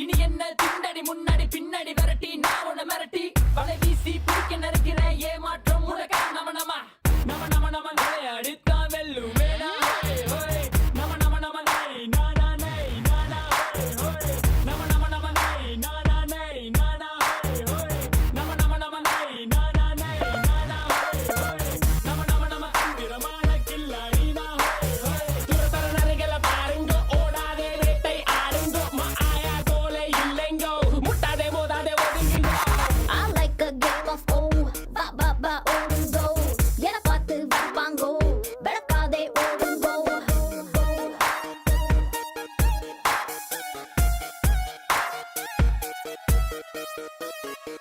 இனி என்ன பின்னடி முன்னாடி பின்னாடி விரட்டி நான் உன்னை மிரட்டி வலை வீசி பிடிக்க நினைக்கிறேன் ஏமாற்றம் உனக்கு நம நம நம நம நம அடித்தான் வெல்லும் வேணா நம நம நம நை நானா நை நானா நம நம நம நை நானா நை நானா நம நம நம நை நானா நை நானா நம நம நம அந்திரமான கில்லாடி நான் துரத்தர நரைகளை பாருங்க ஓடாதே வேட்டை ஆடுங்க ஆயா கோலை இல்லைங்கோ முட்டாதே மோதாதே ஒதுங்குங்க I like a game of oh, ba ba ba odugo. Yena paathu varpango, bedakade odugo.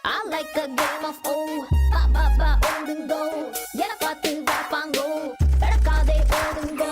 I like a game of oh, ba ba ba odugo. Yena paathu varpango, bedakade odugo.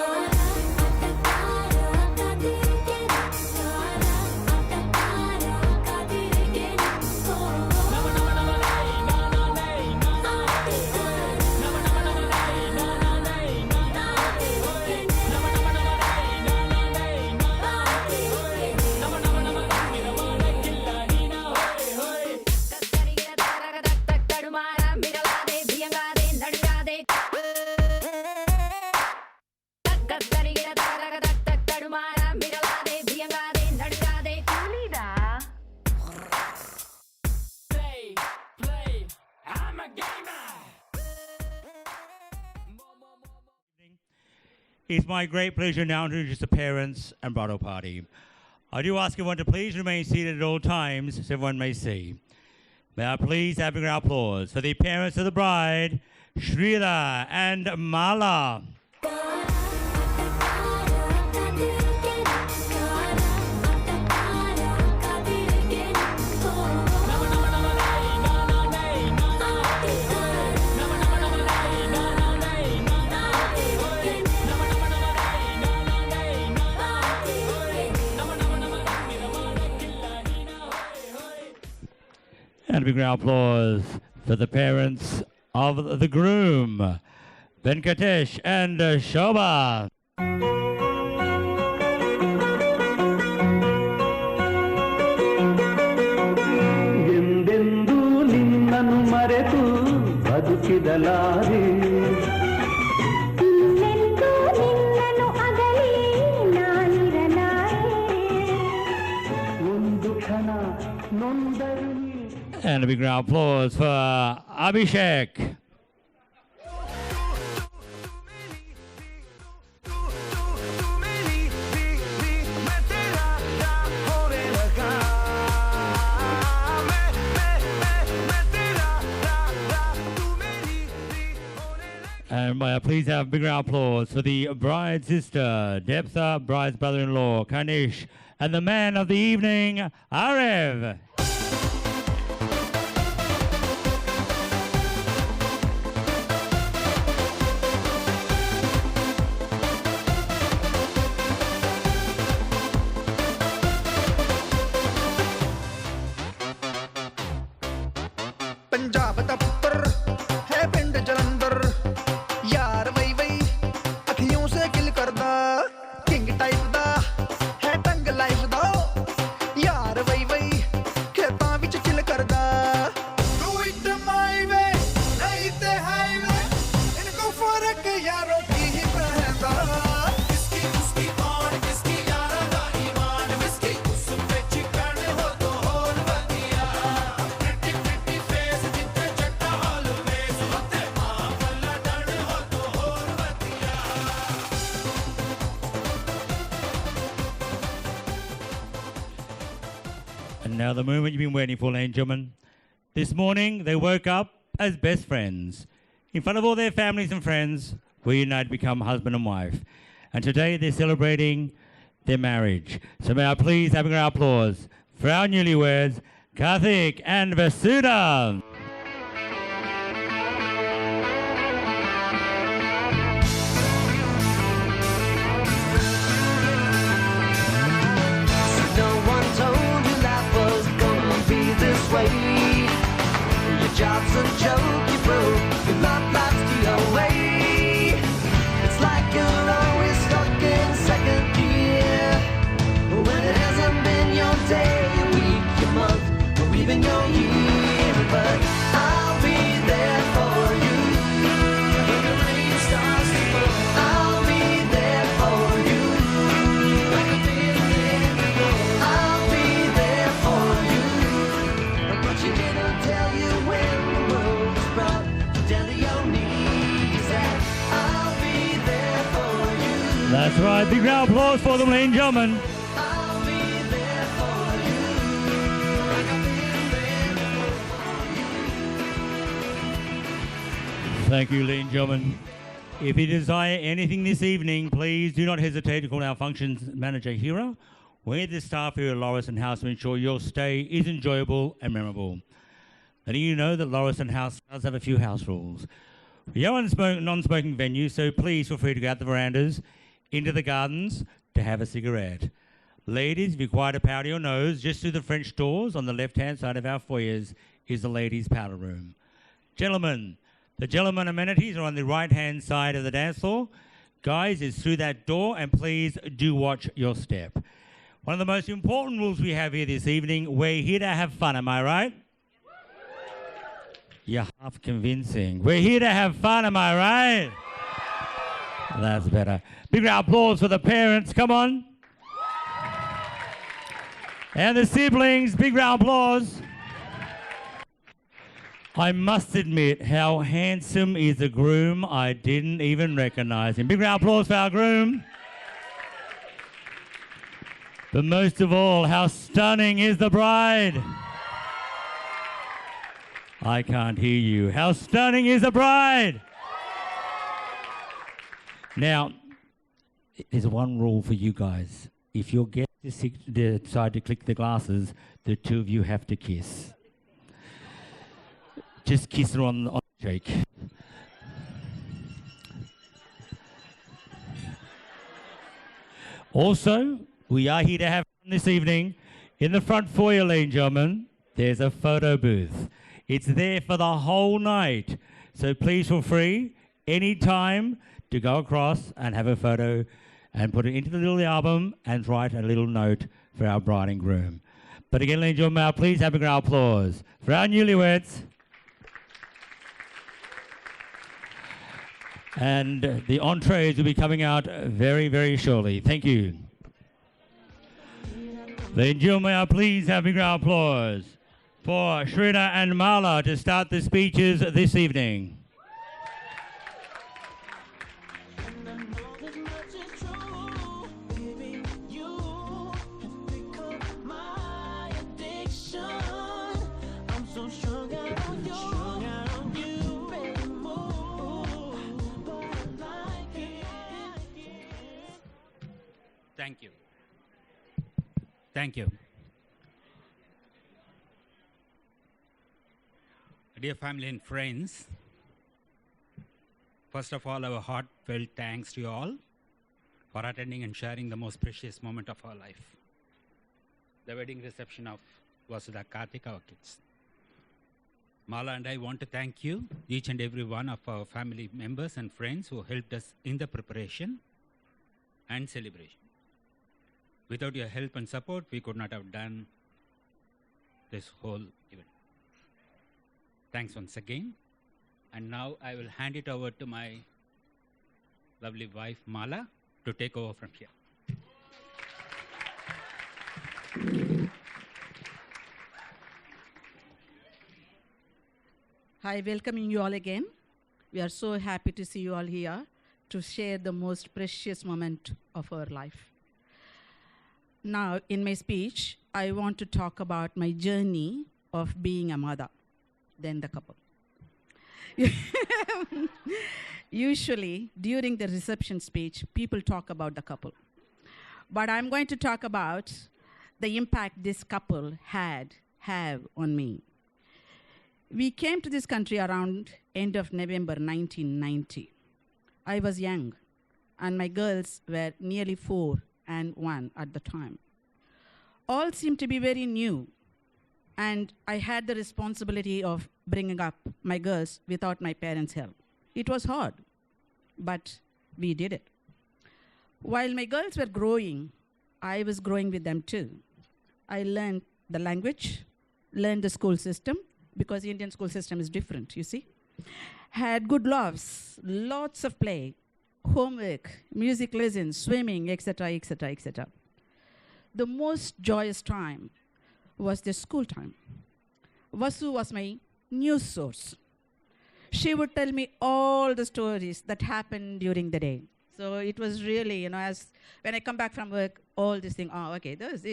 Play, I'm a gamer. It's my great pleasure now to introduce the parents and bridal party. I do ask everyone to please remain seated at all times so everyone may see. May I please have a round of applause for the parents of the bride, Shrila and Mala. And a big round of applause for the parents of the groom, Venkatesh and Shobha. ಎಂದೆಂದೂ ನಿನ್ನನ್ನು ಮರೆತು ಬದುಕಿದಲಾರೆ ಇನ್ನೆಂದೂ ನಿನ್ನನ್ನು ಅಗಲಿ ನಾನಿರಲಾರೆ. ಒಂದು ಕ್ಷಣ ನೊಂದರು ನೀ And a big round of applause for Abhishek. And please have a big round of applause for the bride's sister, Depsa, bride's brother-in-law, Kanish, and the man of the evening, Arev. Punjab ਦਾ ਪੁੱਤਰ ਹੈ ਪਿੰਡ ਜਲੰਧਰ ਯਾਰ ਵਈ ਵਈ ਅੱਖੀਆਂ ਸੇ ਕਿਲ ਕਰਦਾ king type ਦਾ ਹੈ ਟੰਗ ਲਾਈਫ ਦਾ ਯਾਰ ਵਈ ਵਈ ਖੇਤਾਂ ਵਿੱਚ ਚਿਲ ਕਰਦਾ ਡੂ ਇਟ ਮਾਈ ਵੇ ਨਹੀਂ ਤੇ ਹਾਈਵੇ ਇਨਕੋ ਫਰਕ ਯਾਰੋ ਕੀ ਹੀ ਪੈਂਦਾ ਕਿਸਕੀ ਉਸਕੀ ਕੌਣ ਕਿਸਕੀ ਯਾਰਾ ਦਾ ਈਮਾਨ ਵਿਸਕੀ ਉਸ ਵਿੱਚ ਕਰਨ ਹੋ ਤੋ ਹੋਰ ਵਧੀਆ ਪ੍ਰਿਟੀ ਫੇਸ ਜਿੱਤੇ ਜੱਟਾ ਆਲਵੇਜ਼ ਉੱਤੇ ਮਾਂ ਪੱਲਾ ਡਣ ਹੋ ਤੋ ਹੋਰ ਵਧੀਆ And now the moment you've been waiting for, ladies and gentlemen. This morning, they woke up as best friends. In front of all their families and friends, were united to become husband and wife. And today, they're celebrating their marriage. So may I please have a round of applause for our newlyweds, Karthik and Vasudha. No one told you life was gonna be this way. Your job's a joke, you broke. Your love life's the away. It's like you're always stuck in second gear. That's right. Big round of applause for them, ladies and gentlemen. I'll be there for you. Like I've been there for Thank you, ladies and gentlemen. If you desire anything this evening, please do not hesitate to call our functions manager, Hira. We're the staff here at Lauriston House to ensure your stay is enjoyable and memorable. Letting you know that Lauriston House does have a few house rules. We are a non-smoking venue, so please feel free to go out the verandas, into the gardens to have a cigarette. Ladies, if you require to powder your nose, just through the French doors on the left-hand side of our foyers is the ladies' powder room. Gentlemen, the gentlemen amenities are on the right-hand side of the dance floor. Guys, it's through that door, and please do watch your step. One of the most important rules we have here this evening, we're here to have fun, am I right? You're half convincing. We're here to have fun, am I right? That's better. Big round of applause for the parents, come on. And the siblings, big round of applause. I must admit how handsome is the groom. I didn't even recognize him. Big round of applause for our groom. But most of all, how stunning is the bride? I can't hear you. How stunning is the bride? Now, there's one rule for you guys. If your guest decide to click the glasses, the two of you have to kiss. Just kiss her on the cheek. Also, we are here to have fun this evening. In the front foyer, ladies and gentlemen, there's a photo booth. It's there for the whole night. So please feel free, anytime, to go across and have a photo and put it into the little album and write a little note for our bride and groom. But again, ladies and gentlemen, please have a round of applause for our newlyweds. And the entrees will be coming out very, very shortly. Thank you. Ladies and gentlemen, please have a round of applause for Shrina and Mala to start the speeches this evening. Thank you. Thank you. Dear family and friends, first of all, our heartfelt thanks to you all for attending and sharing the most precious moment of our life, the wedding reception of Vasudha Karthik, our kids. Mala and I want to thank you, each and every one of our family members and friends who helped us in the preparation and celebration. Without your help and support, we could not have done this whole event. Thanks once again. And now I will hand it over to my lovely wife, Mala, to take over from here. Hi, welcoming you all again. We are so happy to see you all here to share the most precious moment of our life. Now, in my speech, I want to talk about my journey of being a mother, then the couple. Usually, during the reception speech, people talk about the couple. But I'm going to talk about the impact this couple have on me. We came to this country around end of November 1990. I was young, and my girls were nearly 4 and 1 at the time. All seemed to be very new, and I had the responsibility of bringing up my girls without my parents' help. It was hard, but we did it. While my girls were growing, I was growing with them too. I learned the language, learned the school system, because the Indian school system is different, you see. Had good loves, lots of play, homework, music lessons, swimming, etc., etc., etc. The most joyous time was the school time. Vasu was my news source. She would tell me all the stories that happened during the day. So it was really, as when I come back from work, all this thing, okay, this.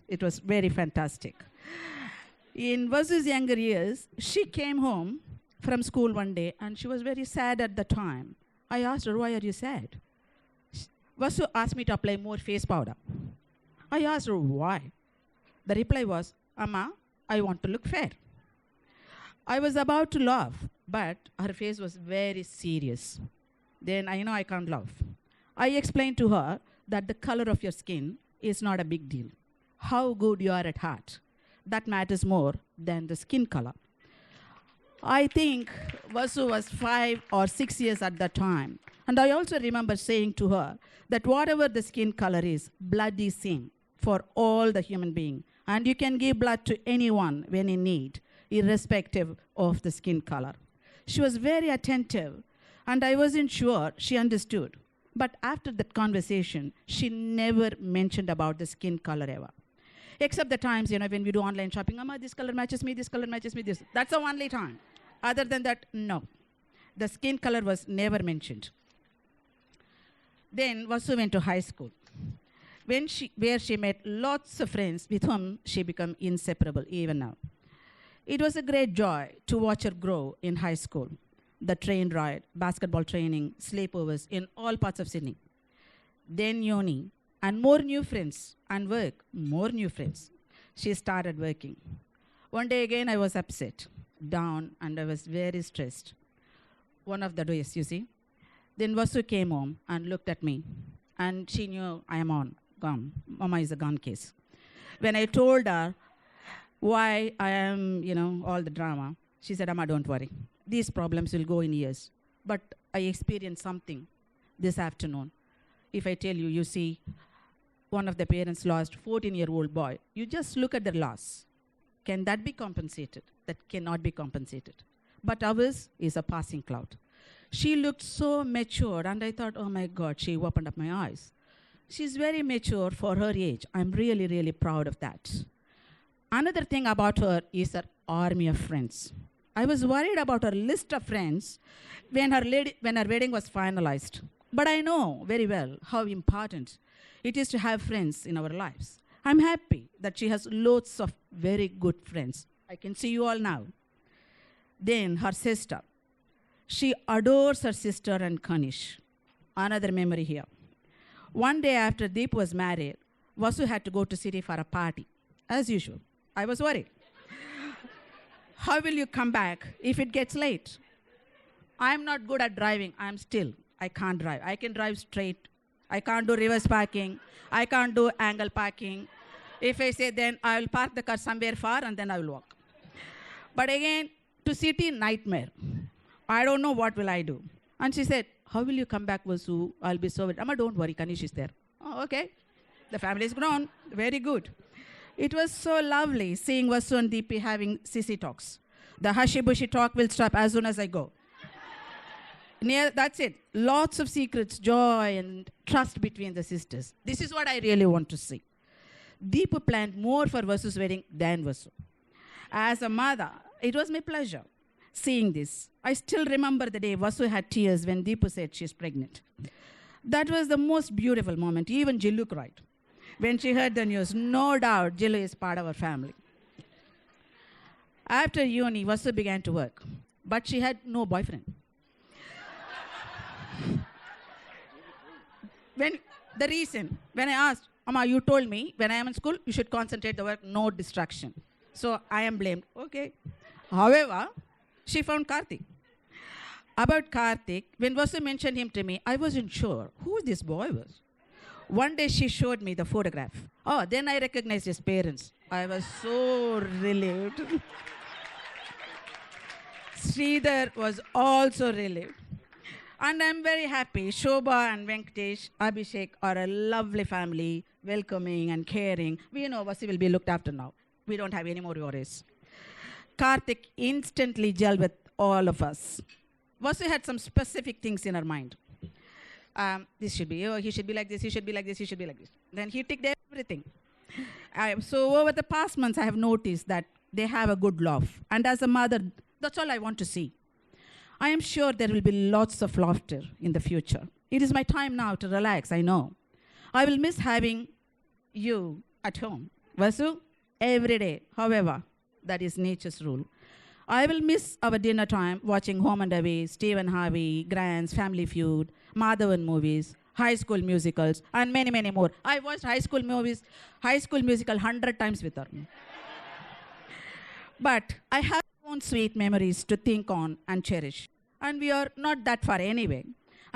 It was very fantastic. In Vasu's younger years, she came home from school one day and she was very sad at the time. I asked her, why are you sad? Vasu asked me to apply more face powder. I asked her why. The reply was, Amma, I want to look fair. I was about to laugh, but her face was very serious. Then I can't laugh. I explained to her that the color of your skin is not a big deal. How good you are at heart, that matters more than the skin color. I think Vasu was 5 or 6 years at that time. And I also remember saying to her that whatever the skin color is, blood is same for all the human being. And you can give blood to anyone when in need, irrespective of the skin color. She was very attentive, and I wasn't sure she understood. But after that conversation, she never mentioned about the skin color ever. Except the times, when we do online shopping, Amma, this color matches me, this color matches me, this. That's the only time. Other than that, no. The skin color was never mentioned. Then Vasu went to high school, where she met lots of friends with whom she became inseparable even now. It was a great joy to watch her grow in high school. The train ride, basketball training, sleepovers in all parts of Sydney. Then uni, and more new friends, and work, more new friends. She started working. One day again, I was upset, down, and I was very stressed. One of the days, you see. Then Vasu came home and looked at me, and she knew I am gone. Mama is a gone case. When I told her why I am, all the drama, she said, Amma, don't worry. These problems will go in years. But I experienced something this afternoon. If I tell you, you see, one of the parents lost a 14-year-old boy. You just look at the loss. Can that be compensated? That cannot be compensated. But ours is a passing cloud. She looked so mature, and I thought, oh my God, she opened up my eyes. She's very mature for her age. I'm really, really proud of that. Another thing about her is her army of friends. I was worried about her list of friends when her wedding was finalized. But I know very well how important it is to have friends in our lives. I'm happy that she has lots of very good friends. I can see you all now. Then her sister. She adores her sister and Kanish. Another memory here. One day after Deep was married, Vasu had to go to city for a party. As usual. I was worried. How will you come back if it gets late? I'm not good at driving. I can't drive. I can drive straight. I can't do reverse parking. I can't do angle parking. If I say then, I will park the car somewhere far and then I will walk. But again, to city, nightmare. I don't know what will I do. And she said, how will you come back, Vasu? I'll be so worried. Amma, don't worry, Kanish is there. Oh, okay. The family is grown. Very good. It was so lovely seeing Vasu and Deepi having sissy talks. The hushy-bushy talk will stop as soon as I go. That's it. Lots of secrets, joy, and trust between the sisters. This is what I really want to see. Deepu planned more for Vasu's wedding than Vasu. As a mother, it was my pleasure seeing this. I still remember the day Vasu had tears when Deepu said she's pregnant. That was the most beautiful moment. Even Jillu cried. When she heard the news, no doubt Jillu is part of our family. After uni, Vasu began to work, but she had no boyfriend. When I asked, Amma, you told me when I am in school, you should concentrate the work, no distraction. So I am blamed. Okay. However, she found Karthik. About Karthik, when Vasu mentioned him to me, I wasn't sure who this boy was. One day she showed me the photograph. Oh, then I recognized his parents. I was so relieved. Sridhar was also relieved. And I'm very happy. Shobha and Venkatesh, Abhishek are a lovely family, welcoming and caring. We know Vasu will be looked after now. We don't have any more worries. Karthik instantly gelled with all of us. Vasu had some specific things in her mind. This should be, he should be like this, he should be like this, he should be like this. Then he ticked everything. So over the past months, I have noticed that they have a good laugh. And as a mother, that's all I want to see. I am sure there will be lots of laughter in the future. It is my time now to relax, I know. I will miss having you at home. Vasu, every day. However, that is nature's rule. I will miss our dinner time watching Home and Away, Stephen Harvey, Grant's Family Feud, Madhavan movies, High School musicals, and many, many more. I watched High School musical 100 times with her. But I have my own sweet memories to think on and cherish. And we are not that far anyway.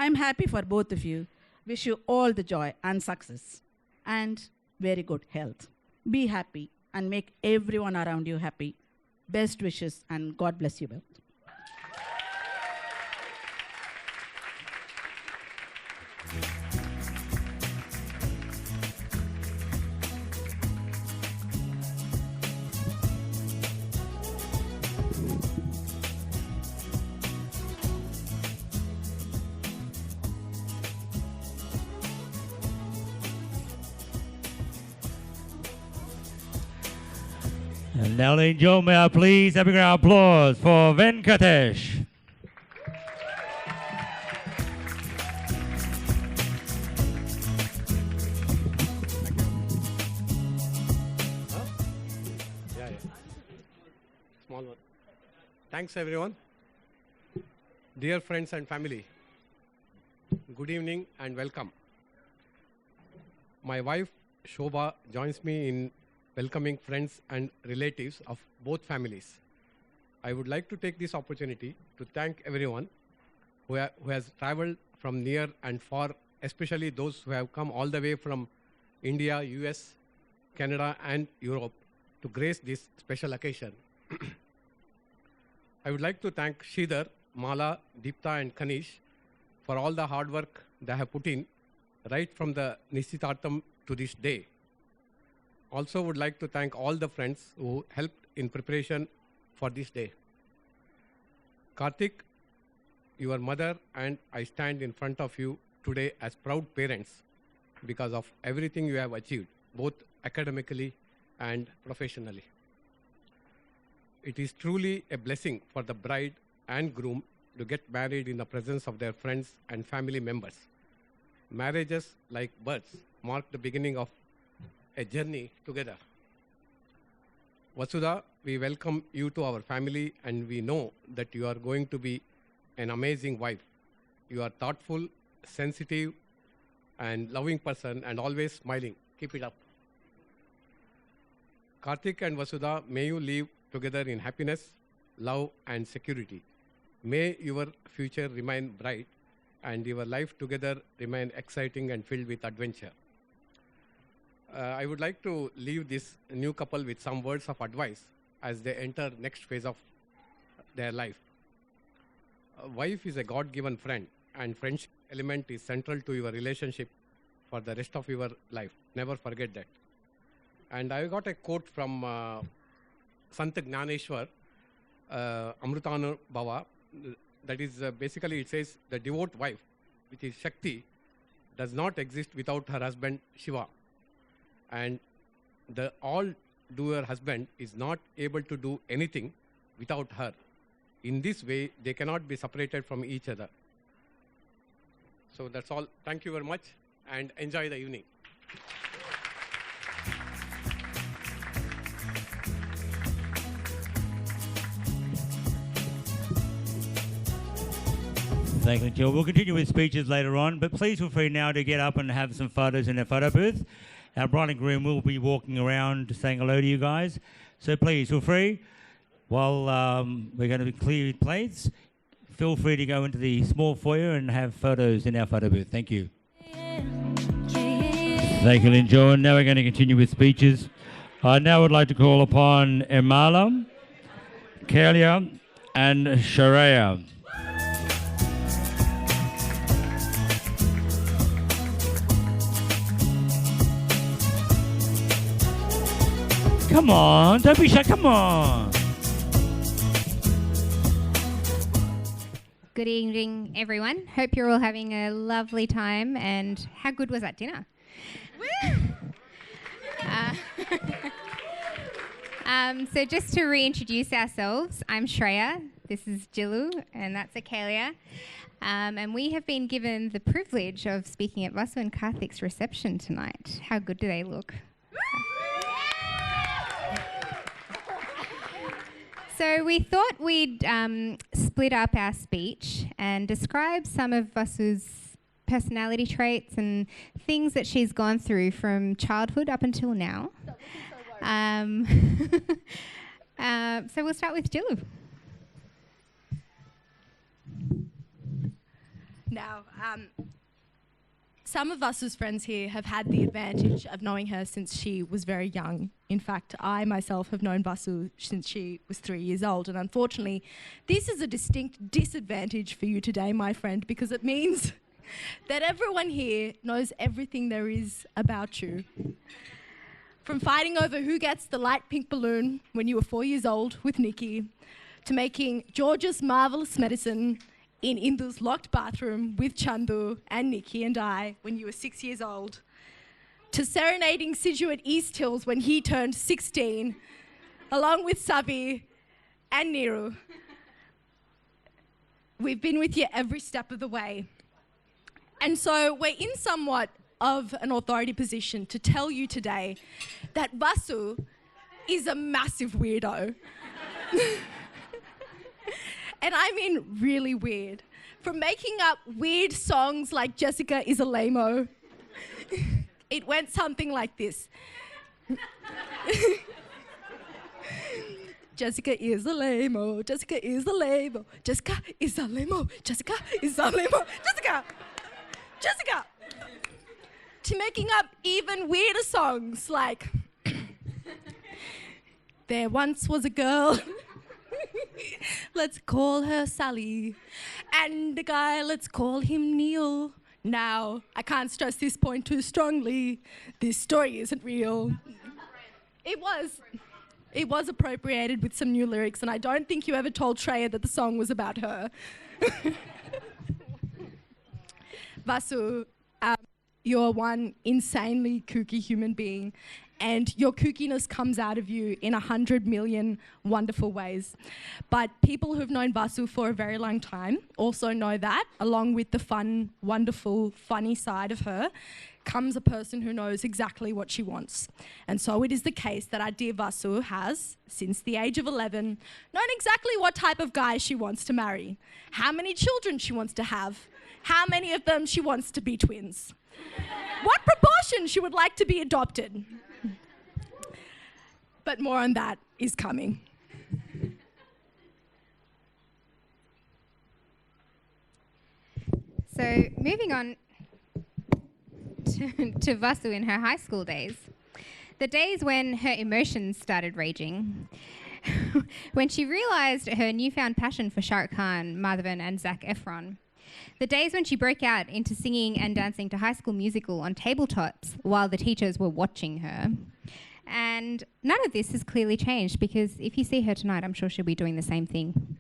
I'm happy for both of you. Wish you all the joy and success and very good health. Be happy and make everyone around you happy. Best wishes and God bless you both. And now, ladies and gentlemen, please have a round of applause for Venkatesh. Small one. Thanks, everyone. Dear friends and family, good evening and welcome. My wife, Shobha, joins me in welcoming friends and relatives of both families. I would like to take this opportunity to thank everyone who has traveled from near and far, especially those who have come all the way from India, US, Canada, and Europe to grace this special occasion. I would like to thank Sridhar, Mala, Deepta, and Kanish for all the hard work they have put in right from the Nishchitartham to this day. Also would like to thank all the friends who helped in preparation for this day. Karthik, your mother and I stand in front of you today as proud parents because of everything you have achieved, both academically and professionally. It is truly a blessing for the bride and groom to get married in the presence of their friends and family members. Marriages, like births, mark the beginning of a journey together. Vasudha, we welcome you to our family and we know that you are going to be an amazing wife. You are thoughtful, sensitive, and loving person and always smiling. Keep it up. Karthik and Vasudha, may you live together in happiness, love, and security. May your future remain bright and your life together remain exciting and filled with adventure. I would like to leave this new couple with some words of advice as they enter next phase of their life. A wife is a God-given friend and friendship element is central to your relationship for the rest of your life. Never forget that. And I got a quote from Sant Gnaneshwar, Amrutanu Bhava. That is basically it says the devout wife, which is Shakti, does not exist without her husband Shiva. And the all-doer husband is not able to do anything without her. In this way, they cannot be separated from each other. So that's all. Thank you very much and enjoy the evening. Thank you, Jill. We'll continue with speeches later on, but please feel free now to get up and have some photos in the photo booth. Our bride and groom will be walking around saying hello to you guys. So please feel free. While we're going to be clear plates, feel free to go into the small foyer and have photos in our photo booth. Thank you. Thank you, Lynn John. Now we're going to continue with speeches. I now would like to call upon Emala, Kalia, and Sharia. Come on, don't be shy, come on. Good evening, everyone. Hope you're all having a lovely time. And how good was that dinner? So just to reintroduce ourselves, I'm Shreya, this is Jilu, and that's Akalia. And we have been given the privilege of speaking at Vasu and Karthik's reception tonight. How good do they look? So we thought we'd split up our speech and describe some of Vasu's personality traits and things that she's gone through from childhood up until now. So we'll start with Jilu. Now, some of Vasu's friends here have had the advantage of knowing her since she was very young. In fact, I myself have known Vasu since she was 3 years old. And unfortunately, this is a distinct disadvantage for you today, my friend, because it means that everyone here knows everything there is about you. From fighting over who gets the light pink balloon when you were 4 years old with Nikki, to making George's marvelous medicine in Indu's locked bathroom with Chandu and Nikki and I when you were 6 years old, to serenading Siju at East Hills when he turned 16, along with Sabi and Niru. We've been with you every step of the way. And so we're in somewhat of an authority position to tell you today that Vasu is a massive weirdo. And I mean really weird. From making up weird songs like Jessica is a lame-o. It went something like this. Jessica is a lame-o, Jessica is a lame-o, Jessica is a lame-o, Jessica is a lame-o, Jessica! To making up even weirder songs like There once was a girl, let's call her Sally, and a guy, let's call him Neil. Now, I can't stress this point too strongly, this story isn't real. It was appropriated with some new lyrics, and I don't think you ever told Treya that the song was about her. Vasu, you're one insanely kooky human being, and your kookiness comes out of you in 100 million wonderful ways. But people who've known Vasu for a very long time also know that, along with the fun, wonderful, funny side of her, comes a person who knows exactly what she wants. And so it is the case that our dear Vasu has, since the age of 11, known exactly what type of guy she wants to marry, how many children she wants to have, how many of them she wants to be twins, what proportion she would like to be adopted. But more on that is coming. So moving on to Vasu in her high school days, the days when her emotions started raging, when she realised her newfound passion for Shah Rukh Khan, Madhavan and Zac Efron, the days when she broke out into singing and dancing to High School Musical on tabletops while the teachers were watching her. And none of this has clearly changed, because if you see her tonight, I'm sure she'll be doing the same thing.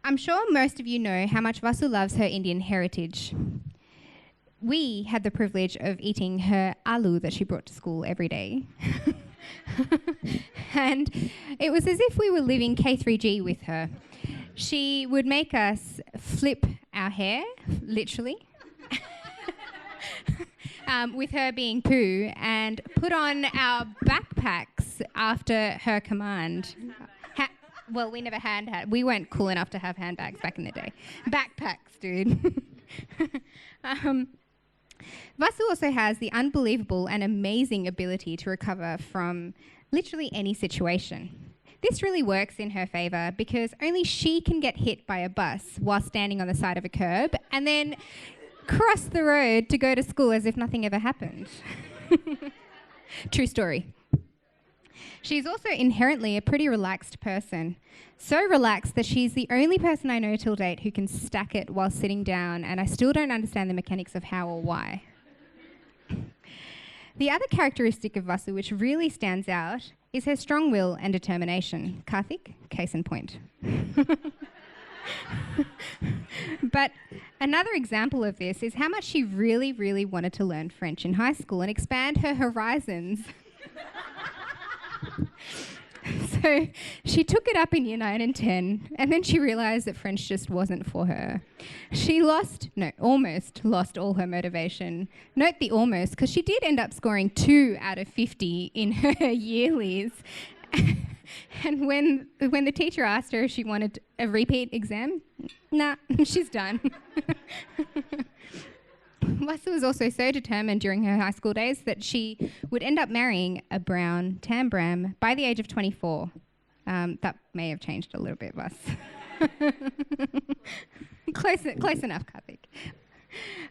I'm sure most of you know how much Vasu loves her Indian heritage. We had the privilege of eating her aloo that she brought to school every day. And it was as if we were living K3G with her. She would make us flip our hair, literally, with her being Pooh, and put on our backpacks after her command. Well, we never had. We weren't cool enough to have handbags back in the day. Backpacks, dude. Vasu also has the unbelievable and amazing ability to recover from literally any situation. This really works in her favour because only she can get hit by a bus while standing on the side of a curb and then cross the road to go to school as if nothing ever happened. True story. She's also inherently a pretty relaxed person. So relaxed that she's the only person I know till date who can stack it while sitting down, and I still don't understand the mechanics of how or why. The other characteristic of Vasu which really stands out is her strong will and determination. Karthik, case in point. But another example of this is how much she really, really wanted to learn French in high school and expand her horizons. So she took it up in year 9 and 10, and then she realised that French just wasn't for her. She almost lost all her motivation. Note the almost, because she did end up scoring 2 out of 50 in her yearlies. And when the teacher asked her if she wanted a repeat exam, nah, she's done. Vasu was also so determined during her high school days that she would end up marrying a brown Tambram by the age of 24. That may have changed a little bit, Vas. Close enough, Karthik.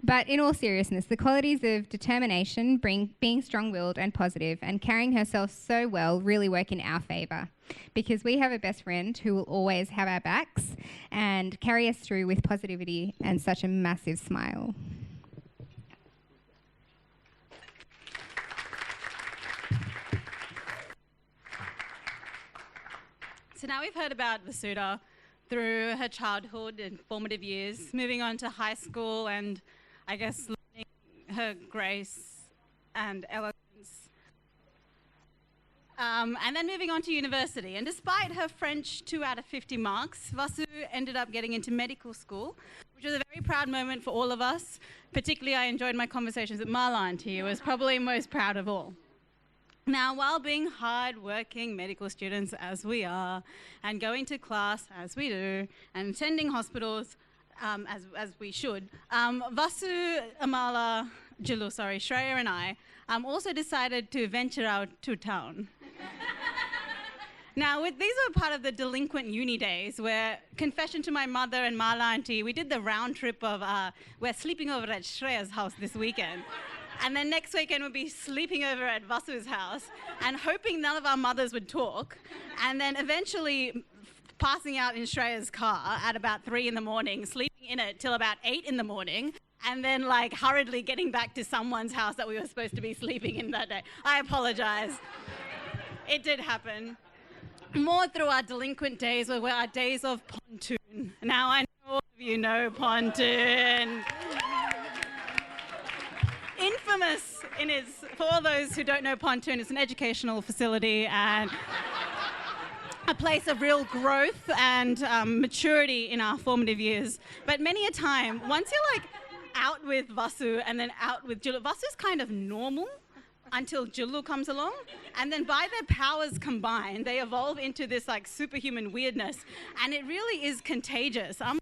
But in all seriousness, the qualities of determination, being strong-willed and positive, and carrying herself so well really work in our favour, because we have a best friend who will always have our backs and carry us through with positivity and such a massive smile. So now we've heard about Vasudha through her childhood and formative years, moving on to high school and I guess learning her grace and eloquence. And then moving on to university. And despite her French 2 out of 50 marks, Vasu ended up getting into medical school, which was a very proud moment for all of us. Particularly, I enjoyed my conversations with Marla Auntie, who was probably most proud of all. Now, while being hard-working medical students as we are, and going to class as we do, and attending hospitals as we should, Vasu, Amala, Shreya and I also decided to venture out to town. Now, these were part of the delinquent uni days where, confession to my mother and Marla Auntie, we did the round trip of, we're sleeping over at Shreya's house this weekend. And then next weekend we'd be sleeping over at Vasu's house and hoping none of our mothers would talk. And then eventually passing out in Shreya's car at about 3 in the morning, sleeping in it till about 8 in the morning, and then like hurriedly getting back to someone's house that we were supposed to be sleeping in that day. I apologize. It did happen. More through our delinquent days were our days of Pontoon. Now I know all of you know Pontoon. Infamous for all those who don't know Pontoon, it's an educational facility and a place of real growth and maturity in our formative years. But many a time, once you're like out with Vasu and then out with Julu, Vasu's kind of normal until Julu comes along, and then by their powers combined, they evolve into this like superhuman weirdness, and it really is contagious. I'm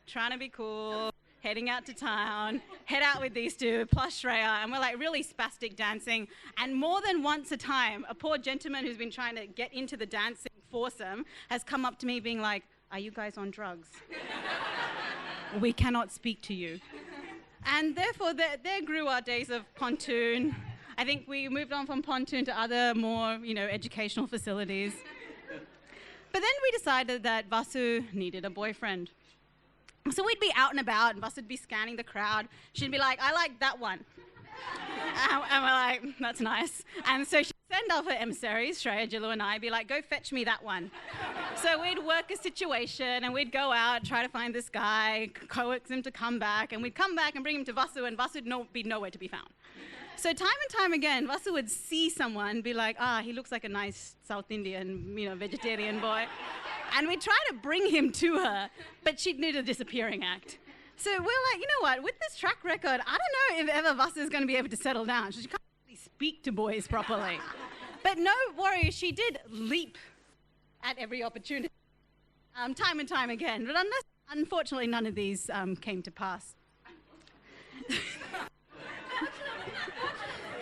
trying to be cool, heading out to town, head out with these two, plus Shreya, and we're like really spastic dancing. And more than once a time, a poor gentleman who's been trying to get into the dancing foursome has come up to me being like, "Are you guys on drugs? We cannot speak to you." And therefore, there grew our days of Pontoon. I think we moved on from Pontoon to other more, educational facilities. But then we decided that Vasu needed a boyfriend. So we'd be out and about, and Vasu would be scanning the crowd. She'd be like, "I like that one." And we're like, "That's nice." And so she'd send off her emissaries, Shreya, Jilu, and I, be like, "Go fetch me that one." So we'd work a situation, and we'd go out, try to find this guy, coax him to come back, and we'd come back and bring him to Vasu, and Vasu would be nowhere to be found. So time and time again, Vasu would see someone, be like, he looks like a nice South Indian, vegetarian boy. And we'd try to bring him to her, but she'd do the disappearing act. So we're like, you know what, with this track record, I don't know if ever Vasu is going to be able to settle down. She can't really speak to boys properly. But no worries, she did leap at every opportunity, time and time again. But unfortunately, none of these came to pass.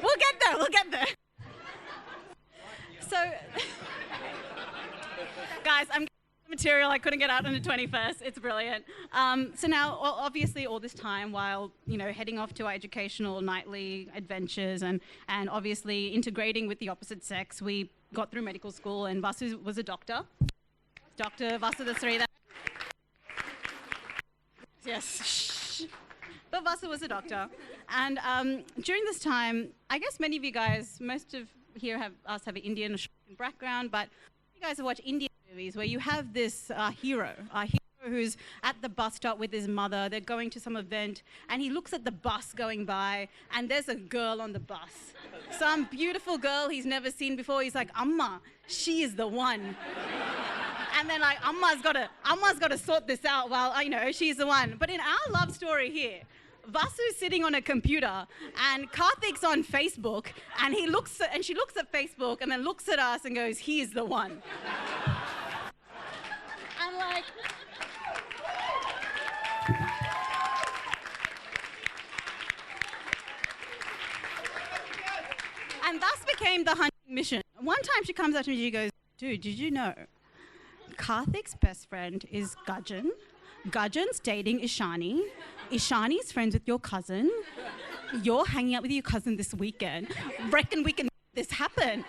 We'll get there. So, guys, I'm getting material I couldn't get out on the 21st. It's brilliant. So now, obviously, all this time while, heading off to our educational nightly adventures and obviously integrating with the opposite sex, we got through medical school, and Vasu was a doctor. Dr. Vasu Sridhar. Yes. Shh. But Vasu was a doctor. And during this time, I guess many of you guys, most of here have an Indian background, but you guys have watched Indian movies where you have this hero. Our hero who's at the bus stop with his mother. They're going to some event, and he looks at the bus going by, and there's a girl on the bus. Some beautiful girl he's never seen before. He's like, Amma, she is the one. And then like, Amma's got to sort this out while, she's the one. But in our love story here, Vasu's sitting on a computer and Karthik's on Facebook, and she looks at Facebook and then looks at us and goes, he is the one. And like, and thus became the hunting mission. One time she comes up to me and she goes, dude, did you know Karthik's best friend is Gajan? Gajan's dating Ishani. Ishani's friends with your cousin. You're hanging out with your cousin this weekend. Reckon we can make this happen?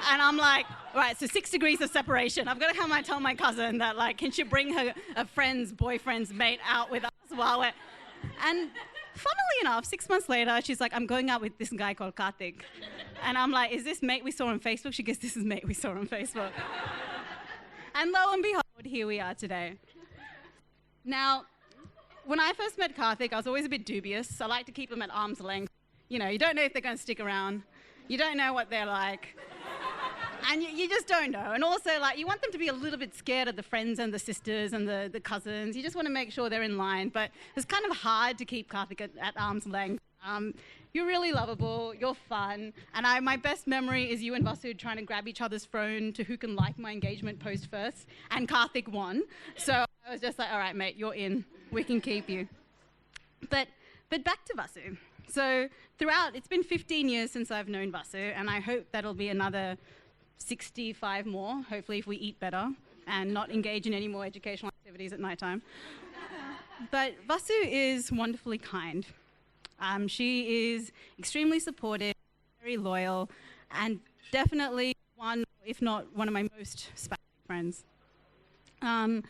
And I'm like, right, so 6 degrees of separation. I've got to come and tell my cousin that, like, can she bring her boyfriend's mate out with us while we're... And funnily enough, 6 months later, she's like, I'm going out with this guy called Karthik. And I'm like, is this mate we saw on Facebook? She goes, this is mate we saw on Facebook. And lo and behold, here we are today. Now, when I first met Karthik, I was always a bit dubious. I like to keep them at arm's length. You don't know if they're going to stick around. You don't know what they're like. And you just don't know. And also, like, you want them to be a little bit scared of the friends and the sisters and the cousins. You just want to make sure they're in line. But it's kind of hard to keep Karthik at arm's length. You're really lovable, you're fun, and my best memory is you and Vasu trying to grab each other's phone to who can like my engagement post first, and Karthik won. So I was just like, all right, mate, you're in. We can keep you. But back to Vasu. So throughout, it's been 15 years since I've known Vasu, and I hope that'll be another 65 more, hopefully if we eat better and not engage in any more educational activities at nighttime. But Vasu is wonderfully kind. She is extremely supportive, very loyal, and definitely one, if not one of my most special friends. I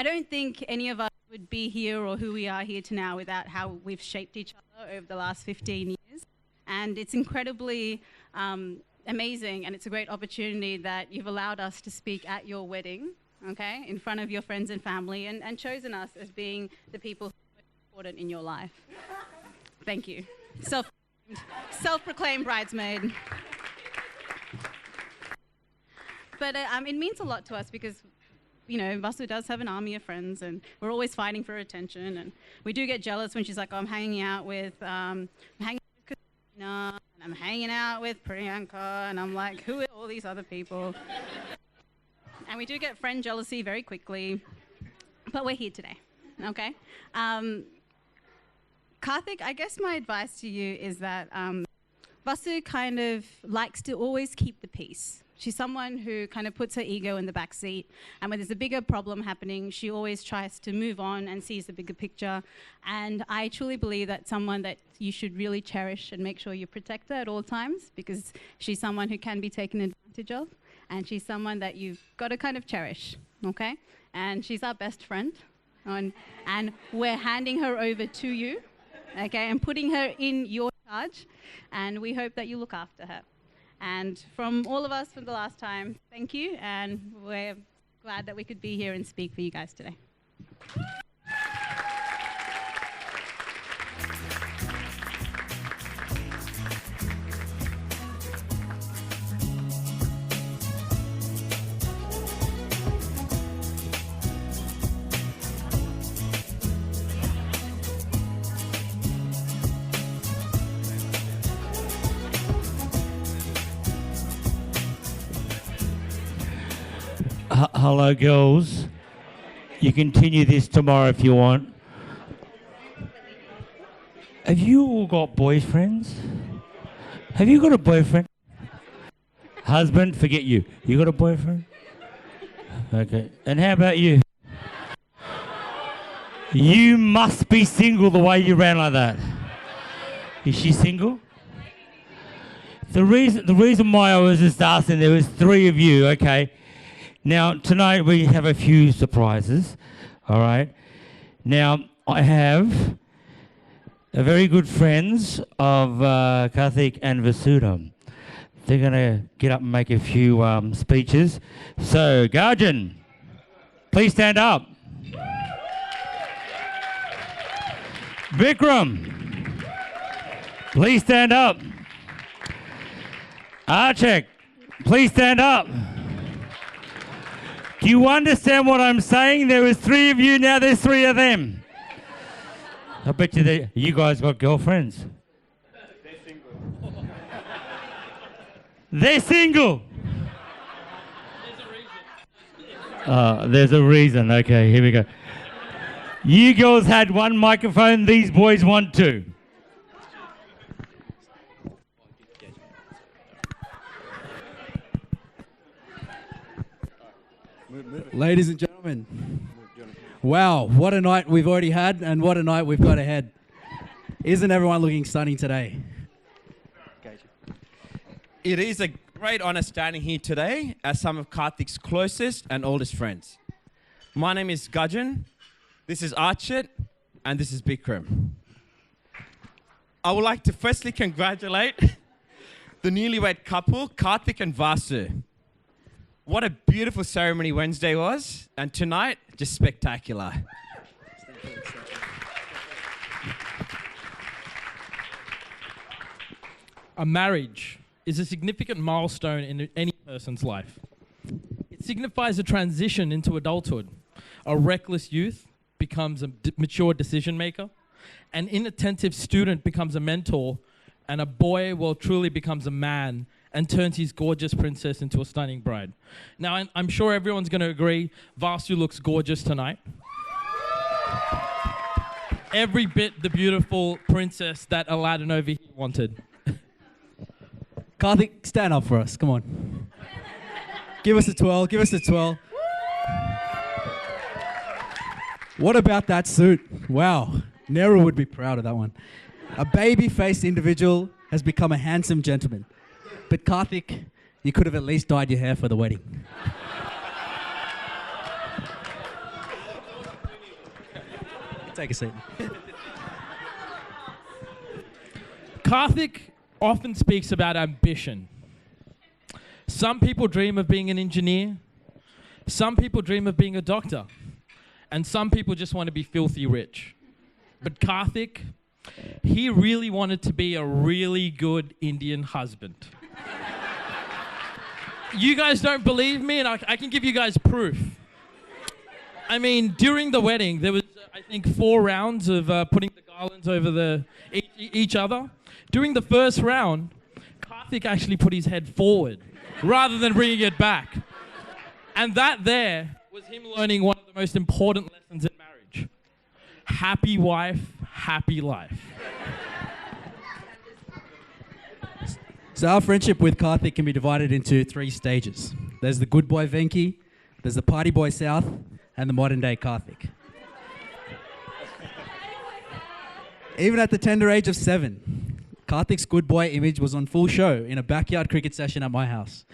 don't think any of us would be here or who we are here to now without how we've shaped each other over the last 15 years. And it's incredibly amazing, and it's a great opportunity that you've allowed us to speak at your wedding, okay, in front of your friends and family, and chosen us as being the people who are important in your life. Thank you. Self-proclaimed bridesmaid. But it means a lot to us because, Vasu does have an army of friends, and we're always fighting for attention. And we do get jealous when she's like, oh, I'm hanging out with Christina, and I'm hanging out with Priyanka, and I'm like, who are all these other people? And we do get friend jealousy very quickly, but we're here today, okay? Karthik, I guess my advice to you is that Vasu kind of likes to always keep the peace. She's someone who kind of puts her ego in the back seat, and when there's a bigger problem happening, she always tries to move on and sees the bigger picture. And I truly believe that's someone that you should really cherish and make sure you protect her at all times, because she's someone who can be taken advantage of, and she's someone that you've got to kind of cherish, okay? And she's our best friend, and we're handing her over to you, okay, and putting her in your charge, and we hope that you look after her. And from all of us from the last time, thank you, and we're glad that we could be here and speak for you guys today. Hello, girls. You continue this tomorrow if you want. Have you all got boyfriends? Have you got a boyfriend? Husband, forget you. You got a boyfriend? Okay. And how about you? You must be single the way you ran like that. Is she single? The reason why I was just asking, there was 3 of you, okay? Now, tonight we have a few surprises, all right? Now, I have a very good friends of Karthik and Vasudha. They're going to get up and make a few speeches. So, Gajan, please stand up. Vikram, please stand up. Archek, please stand up. Do you understand what I'm saying? There was 3 of you, now there's 3 of them. I bet you that you guys got girlfriends. They're single. There's a reason. Okay, here we go. You girls had 1 microphone, these boys want 2. Ladies and gentlemen, wow, what a night we've already had and what a night we've got ahead. Isn't everyone looking stunning today? It is a great honor standing here today as some of Karthik's closest and oldest friends. My name is Gajan, this is Archit, and this is Bikram. I would like to firstly congratulate the newlywed couple, Karthik and Vasu. What a beautiful ceremony Wednesday was, and tonight, just spectacular. A marriage is a significant milestone in any person's life. It signifies a transition into adulthood. A reckless youth becomes a mature decision maker, an inattentive student becomes a mentor, and a boy will truly becomes a man and turns his gorgeous princess into a stunning bride. Now, I'm sure everyone's going to agree, Vasu looks gorgeous tonight. Every bit the beautiful princess that Aladdin over here wanted. Karthik, stand up for us. Come on. Give us a twirl. Give us a twirl. What about that suit? Wow. Nehru would be proud of that one. A baby-faced individual has become a handsome gentleman. But Karthik, you could have at least dyed your hair for the wedding. Take a seat. Karthik often speaks about ambition. Some people dream of being an engineer. Some people dream of being a doctor. And some people just want to be filthy rich. But Karthik, he really wanted to be a really good Indian husband. You guys don't believe me, and I can give you guys proof. I mean, during the wedding, there was, I think, 4 rounds of putting the garlands over each other. During the first round, Karthik actually put his head forward rather than bringing it back. And that there was him learning one of the most important lessons in marriage. Happy wife, happy life. So our friendship with Karthik can be divided into 3 stages. There's the good boy Venki, there's the party boy South, and the modern day Karthik. Even at the tender age of 7, Karthik's good boy image was on full show in a backyard cricket session at my house.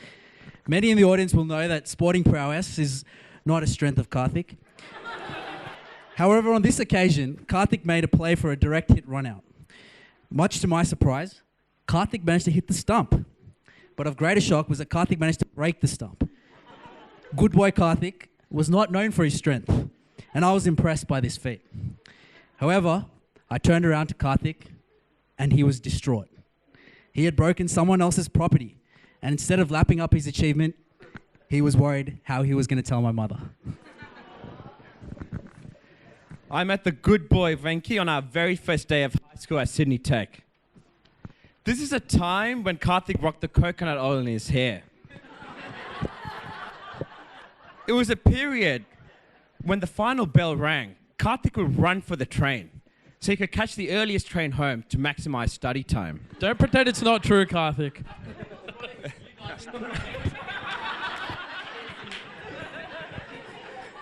Many in the audience will know that sporting prowess is not a strength of Karthik. However, on this occasion, Karthik made a play for a direct hit run out. Much to my surprise, Karthik managed to hit the stump. But of greater shock was that Karthik managed to break the stump. Good boy Karthik was not known for his strength, and I was impressed by this feat. However, I turned around to Karthik, and he was distraught. He had broken someone else's property, and instead of lapping up his achievement, he was worried how he was going to tell my mother. I met the good boy Venki on our very first day of high school at Sydney Tech. This is a time when Karthik rocked the coconut oil in his hair. It was a period when the final bell rang, Karthik would run for the train so he could catch the earliest train home to maximize study time. Don't pretend it's not true, Karthik.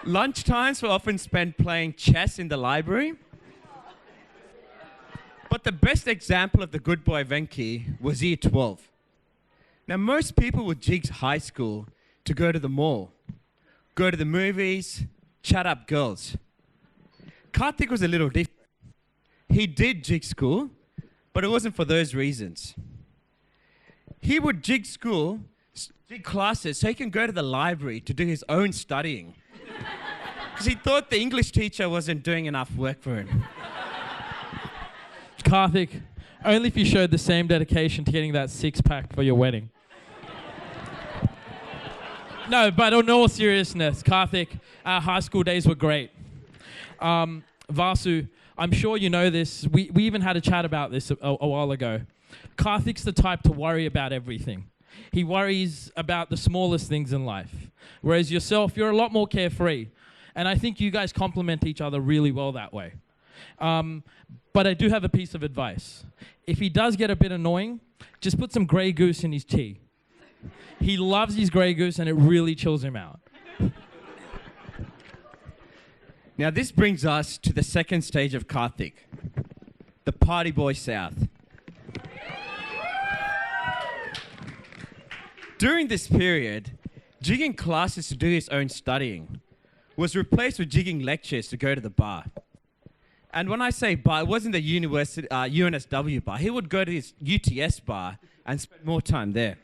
Lunchtimes were often spent playing chess in the library. But the best example of the good boy Venki was year 12. Now, most people would jig high school to go to the mall, go to the movies, chat up girls. Karthik was a little different. He did jig school, but it wasn't for those reasons. He would jig classes so he can go to the library to do his own studying. Because he thought the English teacher wasn't doing enough work for him. Karthik, only if you showed the same dedication to getting that six-pack for your wedding. No, but in all seriousness, Karthik, our high school days were great. Vasu, I'm sure you know this. We even had a chat about this a while ago. Karthik's the type to worry about everything. He worries about the smallest things in life. Whereas yourself, you're a lot more carefree. And I think you guys complement each other really well that way. But I do have a piece of advice. If he does get a bit annoying, just put some Grey Goose in his tea. He loves his Grey Goose and it really chills him out. Now this brings us to the second stage of Karthik, the Party Boy South. During this period, jigging classes to do his own studying was replaced with jigging lectures to go to the bar. And when I say bar, it wasn't the university, UNSW bar. He would go to his UTS bar and spend more time there.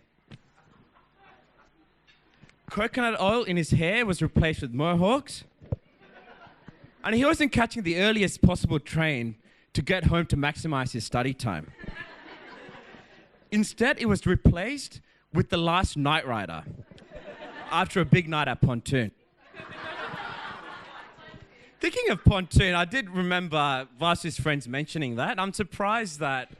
Coconut oil in his hair was replaced with mohawks. And he wasn't catching the earliest possible train to get home to maximize his study time. Instead, it was replaced with the last night rider after a big night at Pontoon. Thinking of Pontoon, I did remember Vasu's friends mentioning that. I'm surprised that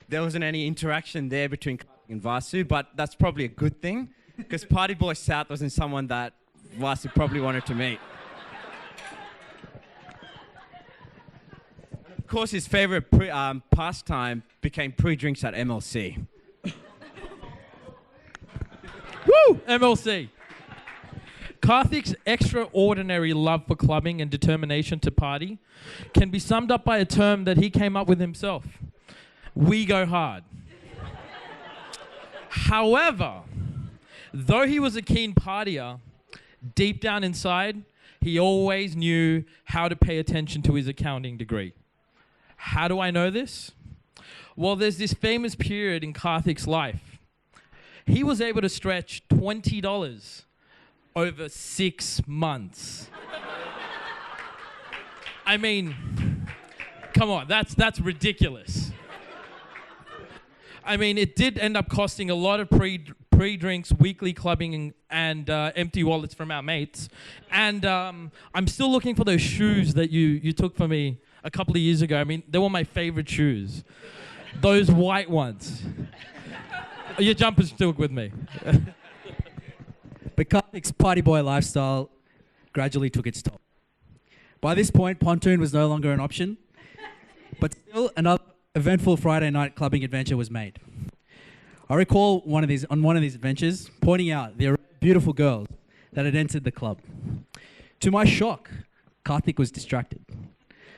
there wasn't any interaction there between Karthik and Vasu, but that's probably a good thing, because Party Boy South wasn't someone that Vasu probably wanted to meet. Of course, his favorite pastime became pre-drinks at MLC. Woo! MLC. Karthik's extraordinary love for clubbing and determination to party can be summed up by a term that he came up with himself. We go hard. However, though he was a keen partier, deep down inside, he always knew how to pay attention to his accounting degree. How do I know this? Well, there's this famous period in Karthik's life. He was able to stretch $20 over 6 months. I mean, come on, that's ridiculous. I mean, it did end up costing a lot of pre-drinks, weekly clubbing, and empty wallets from our mates. And I'm still looking for those shoes that you took for me a couple of years ago. I mean, they were my favorite shoes. Those white ones. Your jumper's still with me. But Karthik's party boy lifestyle gradually took its toll. By this point, Pontoon was no longer an option, but still another eventful Friday night clubbing adventure was made. I recall on one of these adventures pointing out the beautiful girls that had entered the club. To my shock, Karthik was distracted.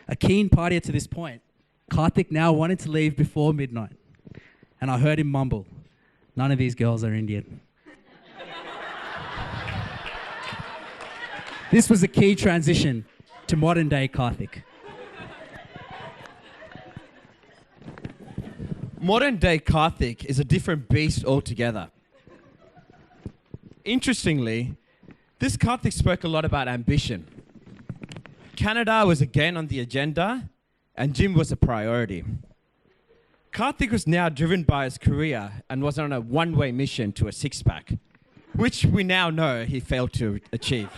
A keen partier to this point, Karthik now wanted to leave before midnight, and I heard him mumble, "None of these girls are Indian." This was a key transition to modern day Karthik. Modern day Karthik is a different beast altogether. Interestingly, this Karthik spoke a lot about ambition. Canada was again on the agenda, and gym was a priority. Karthik was now driven by his career and was on a one-way mission to a six-pack, which we now know he failed to achieve.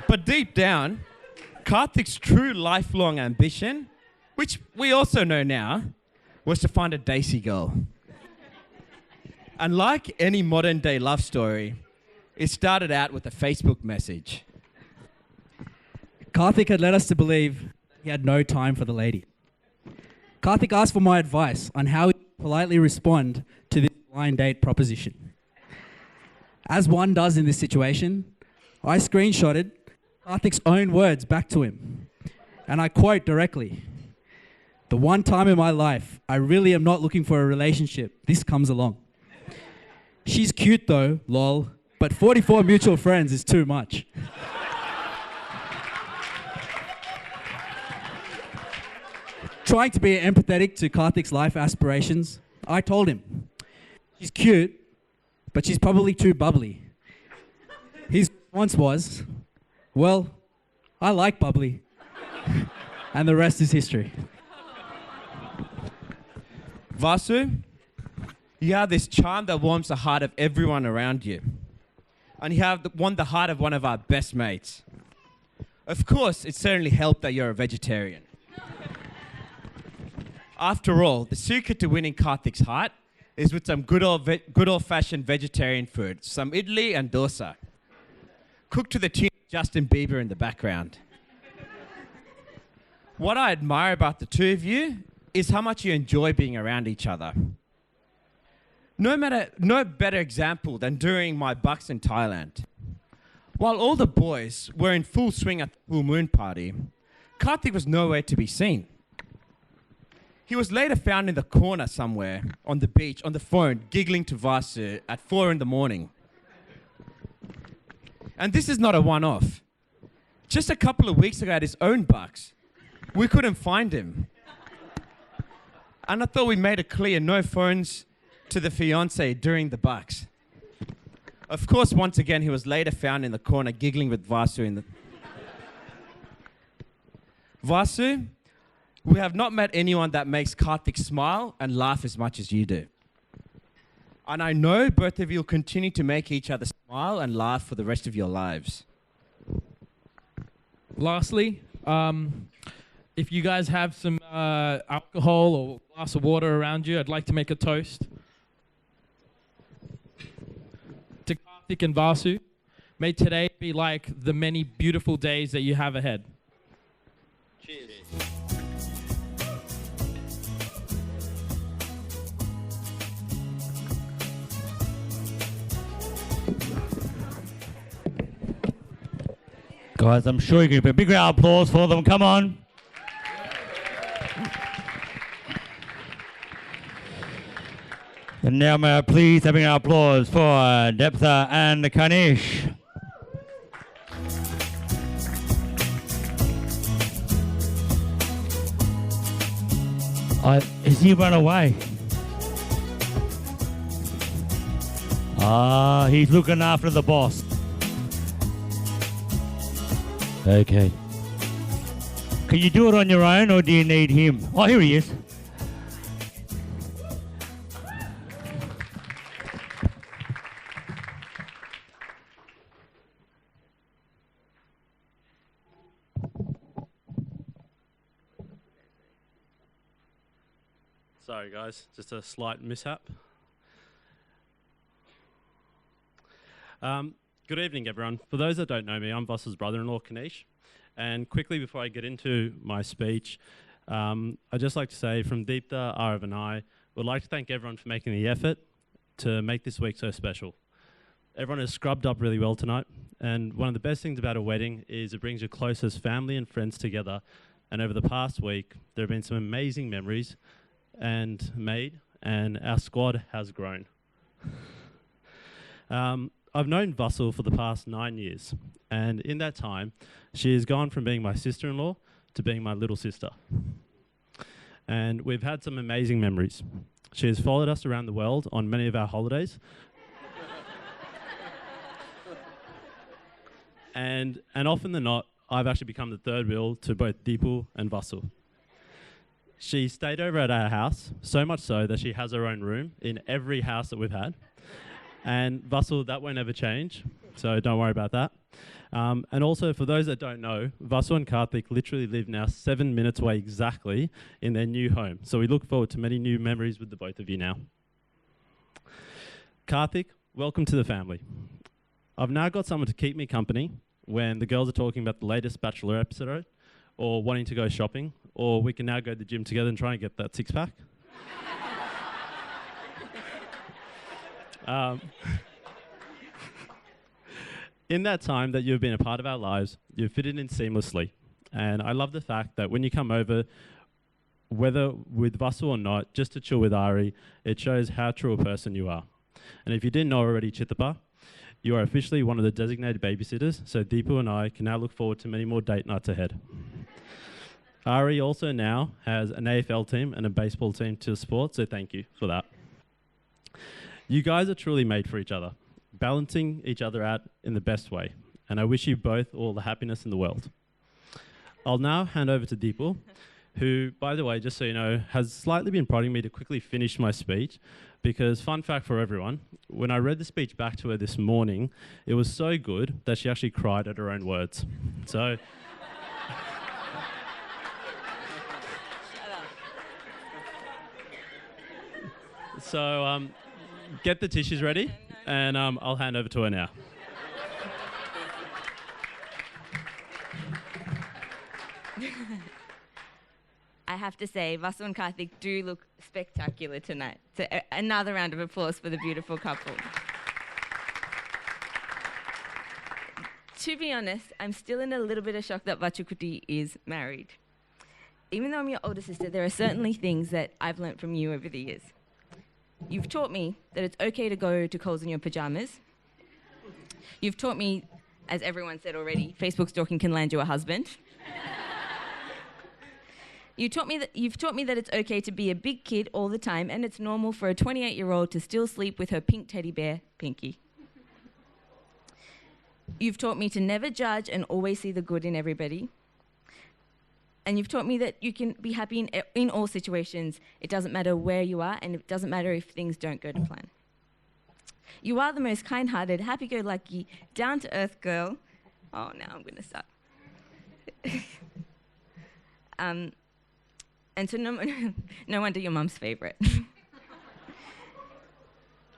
But deep down, Karthik's true lifelong ambition, which we also know now, was to find a Desi girl. And like any modern day love story, it started out with a Facebook message. Karthik had led us to believe he had no time for the lady. Karthik asked for my advice on how he would politely respond to this blind date proposition. As one does in this situation, I screenshotted Karthik's own words back to him. And I quote directly, "The one time in my life I really am not looking for a relationship, this comes along. She's cute though, lol, but 44 mutual friends is too much." Trying to be empathetic to Karthik's life aspirations, I told him, "She's cute, but she's probably too bubbly." His response was, "Well, I like bubbly." And the rest is history. Vasu, you have this charm that warms the heart of everyone around you. And you have won the heart of one of our best mates. Of course, it certainly helped that you're a vegetarian. After all, the secret to winning Karthik's heart is with some good old-fashioned vegetarian food, some idli and dosa, cooked to the tune of Justin Bieber in the background. What I admire about the two of you is how much you enjoy being around each other. No better example than during my Bucks in Thailand. While all the boys were in full swing at the full moon party, Karthik was nowhere to be seen. He was later found in the corner somewhere on the beach on the phone giggling to Vasu at 4 in the morning. And this is not a one-off. Just a couple of weeks ago at his own Bucks, we couldn't find him. And I thought we made it clear no phones to the fiance during the Bucks. Of course, once again, he was later found in the corner giggling with Vasu in the... Vasu, we have not met anyone that makes Karthik smile and laugh as much as you do. And I know both of you will continue to make each other smile and laugh for the rest of your lives. Lastly, if you guys have some alcohol or a glass of water around you, I'd like to make a toast to Karthik and Vasu. May today be like the many beautiful days that you have ahead. Cheers. Guys, I'm sure you can give a big round of applause for them. Come on. And now may I please have an applause for Deptha and Kanish. Has he run away? He's looking after the boss. Okay. Can you do it on your own or do you need him? Oh, here he is. Sorry guys, just a slight mishap. Good evening everyone. For those that don't know me, I'm Vasu's brother-in-law Kanish. And quickly before I get into my speech, I'd just like to say from Deepta, Arav and I would like to thank everyone for making the effort to make this week so special. Everyone has scrubbed up really well tonight, and one of the best things about a wedding is it brings your closest family and friends together. And over the past week, there have been some amazing memories and made, and our squad has grown. I've known Vasu for the past 9 years, and in that time, she has gone from being my sister-in-law to being my little sister. And we've had some amazing memories. She has followed us around the world on many of our holidays. and often than not, I've actually become the third wheel to both Deepu and Vasu. She stayed over at our house, so much so that she has her own room in every house that we've had. And Vasu, that won't ever change, so don't worry about that. And also, for those that don't know, Vasu and Karthik literally live now 7 minutes away exactly in their new home. So we look forward to many new memories with the both of you now. Karthik, welcome to the family. I've now got someone to keep me company when the girls are talking about the latest Bachelor episode, or wanting to go shopping, or we can now go to the gym together and try and get that six-pack. In that time that you've been a part of our lives, you've fitted in seamlessly. And I love the fact that when you come over, whether with Vasu or not, just to chill with Ari, it shows how true a person you are. And if you didn't know already, Chitapa, you are officially one of the designated babysitters, so Deepu and I can now look forward to many more date nights ahead. Ari also now has an AFL team and a baseball team to support, so thank you for that. You guys are truly made for each other, balancing each other out in the best way, and I wish you both all the happiness in the world. I'll now hand over to Deepal, who, by the way, just so you know, has slightly been prodding me to quickly finish my speech. Because, fun fact for everyone, when I read the speech back to her this morning, it was so good that she actually cried at her own words. So, get the tissues ready, and I'll hand over to her now. I have to say, Vasu and Karthik do look spectacular tonight. So another round of applause for the beautiful couple. To be honest, I'm still in a little bit of shock that Vachukuti is married. Even though I'm your older sister, there are certainly things that I've learnt from you over the years. You've taught me that it's okay to go to Coles in your pajamas. You've taught me, as everyone said already, Facebook stalking can land you a husband. You've taught me that it's okay to be a big kid all the time, and it's normal for a 28-year-old to still sleep with her pink teddy bear, Pinky. You've taught me to never judge and always see the good in everybody. And you've taught me that you can be happy in all situations. It doesn't matter where you are, and it doesn't matter if things don't go to plan. You are the most kind-hearted, happy-go-lucky, down-to-earth girl. Oh, now I'm going to start. And so no wonder your mum's favourite.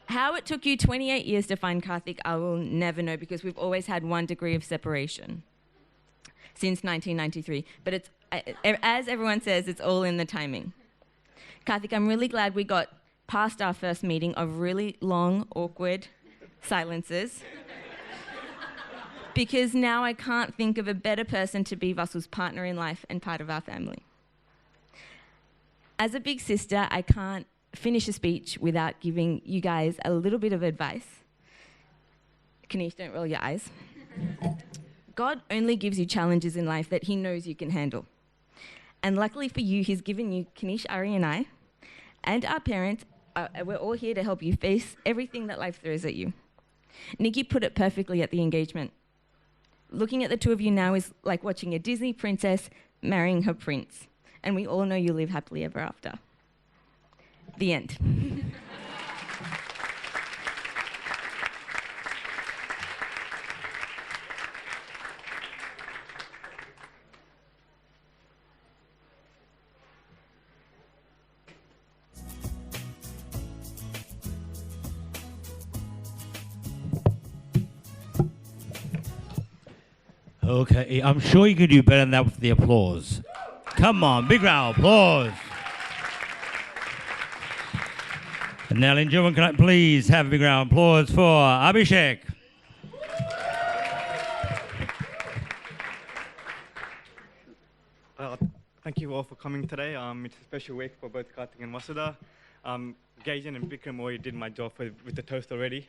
How it took you 28 years to find Karthik, I will never know, because we've always had 1 degree of separation since 1993. But it's, as everyone says, it's all in the timing. Karthik, I'm really glad we got past our first meeting of really long, awkward silences, because now I can't think of a better person to be Vasu's partner in life and part of our family. As a big sister, I can't finish a speech without giving you guys a little bit of advice. Kanish, don't roll your eyes. God only gives you challenges in life that he knows you can handle. And luckily for you, he's given you, Kanish, Ari and I, and our parents, we're all here to help you face everything that life throws at you. Nikki put it perfectly at the engagement. Looking at the two of you now is like watching a Disney princess marrying her prince. And we all know you live happily ever after. The end. Okay, I'm sure you could do better than that with the applause. Come on, big round of applause. And now, ladies and gentlemen, can I please have a big round of applause for Abhishek? Thank you all for coming today. It's a special week for both Karthik and Vasudha. Gajan and Bikram already did my job with the toast already.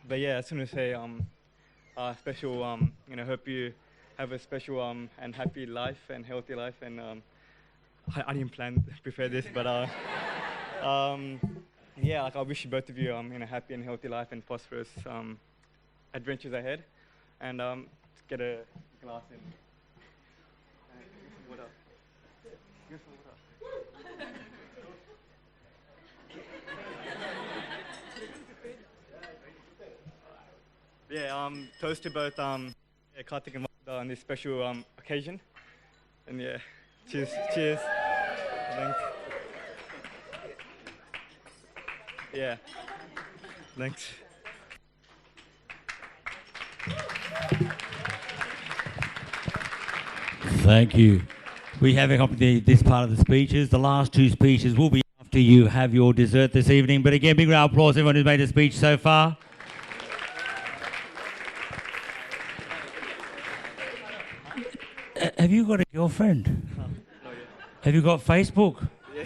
But yeah, I just want to say special, hope you have a special and happy life and healthy life. And I didn't plan to prepare this, but yeah, I wish both of you a happy and healthy life and prosperous adventures ahead. And let's get a glass in. Water. Give some water. Yeah, toast to both Karthik and Vasudha on this special occasion. And yeah, cheers, cheers. Thanks. Yeah, thanks. Thank you. We have accompanied this part of the speeches. The last two speeches will be after you have your dessert this evening. But again, big round of applause to everyone who's made a speech so far. Have you got a girlfriend? Not yet. Have you got Facebook? Yeah.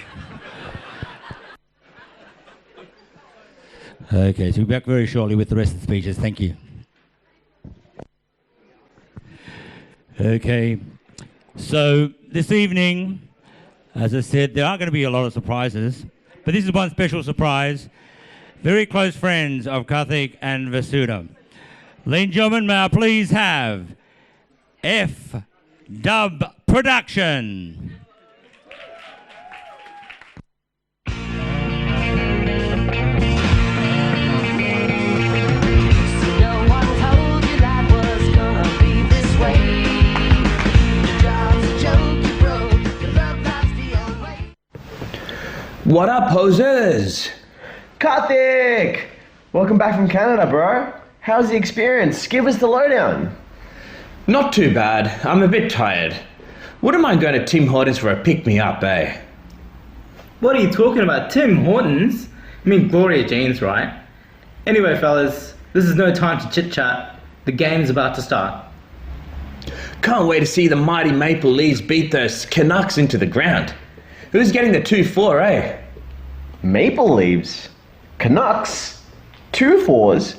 Okay, so we'll be back very shortly with the rest of the speeches. Thank you. Okay, so this evening, as I said, there are going to be a lot of surprises, but this is one special surprise. Very close friends of Karthik and Vasudha. Ladies and gentlemen, may I please have F. Dub Production. What up, posers? Karthik! Welcome back from Canada, bro. How's the experience? Give us the lowdown. Not too bad. I'm a bit tired. Wouldn't mind going to Tim Hortons for a pick-me-up, eh? What are you talking about? Tim Hortons? You mean Gloria Jeans, right? Anyway, fellas, this is no time to chit-chat. The game's about to start. Can't wait to see the mighty Maple Leafs beat those Canucks into the ground. Who's getting the 2-4, eh? Maple Leafs? Canucks? 2-4s?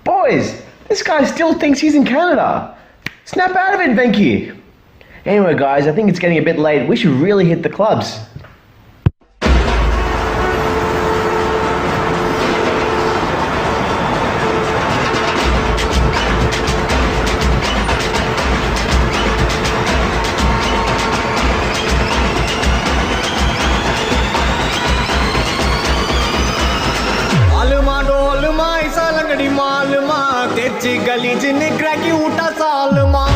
Boys, this guy still thinks he's in Canada. Snap out of it, Venky. Anyway, guys, I think it's getting a bit late. We should really hit the clubs. गली जिन्हें cracky उठा साल मां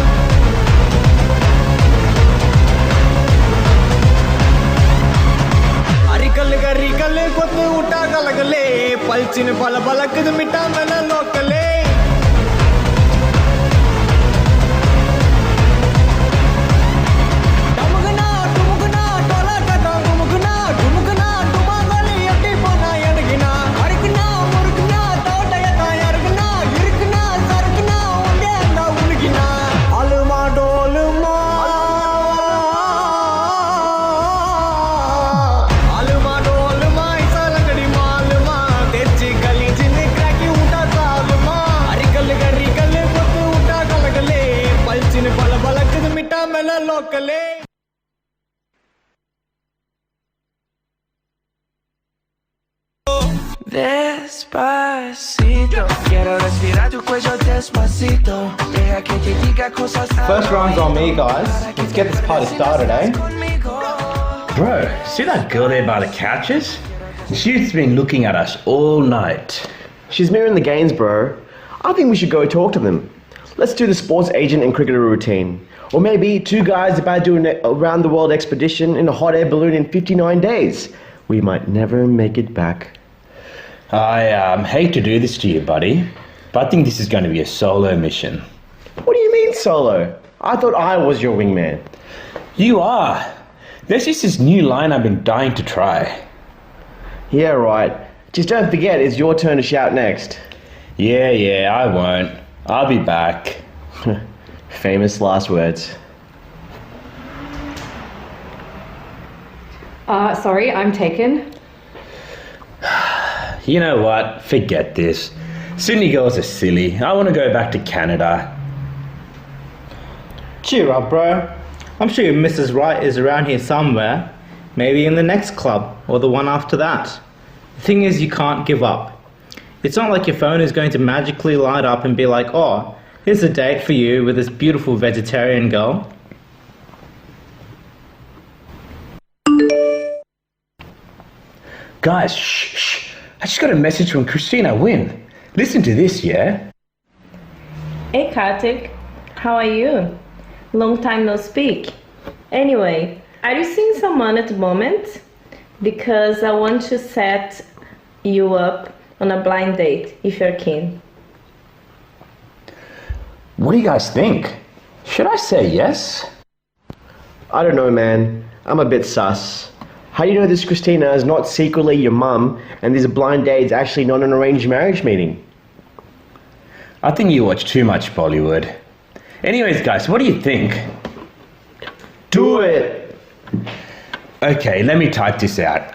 auricle कोत उठा गलगले पलचिन पल बलक मिटा मन लोकले टमुगना टुमुगना टोला टटा टुमुगना टुमुगना टुमागले यटी पना यडगिना अरिकना मुरगना तोटय तायरगना इरकना सरकना उंडेंदा उलगिना अलमा डोलमा अलमा डोलमा इसलंगडी मालमा तेची गली जिने क्रैकी उठा सालमा अरिकल कोत उठा गलगले पलचिन पल बलक मिटा मेला लोकले Despacito, quiero respirar tu cuello despacito. Deja que te diga cosas. First round's on me, guys. Let's get this party started, eh? Bro, see that girl there by the couches? She's been looking at us all night. She's mirroring the games, bro. I think we should go talk to them. Let's do the sports agent and cricketer routine. Or maybe two guys about doing a round-the-world expedition in a hot air balloon in 59 days. We might never make it back. I hate to do this to you, buddy, but I think this is going to be a solo mission. What do you mean solo? I thought I was your wingman. You are. There's just this new line I've been dying to try. Yeah, right. Just don't forget, it's your turn to shout next. Yeah, I won't. I'll be back. Famous last words. Sorry, I'm taken. You know what? Forget this. Sydney girls are silly. I want to go back to Canada. Cheer up, bro. I'm sure your Mrs. Right is around here somewhere. Maybe in the next club, or the one after that. The thing is, you can't give up. It's not like your phone is going to magically light up and be like, oh, here's a date for you with this beautiful vegetarian girl. Guys, shh. I just got a message from Christina Wynn. Listen to this, yeah? Hey Karthik, how are you? Long time no speak. Anyway, are you seeing someone at the moment? Because I want to set you up on a blind date, if you're keen. What do you guys think? Should I say yes? I don't know, man. I'm a bit sus. How do you know this Christina is not secretly your mum and this blind date's actually not an arranged marriage meeting? I think you watch too much Bollywood. Anyways, guys, what do you think? Do it! Okay, let me type this out.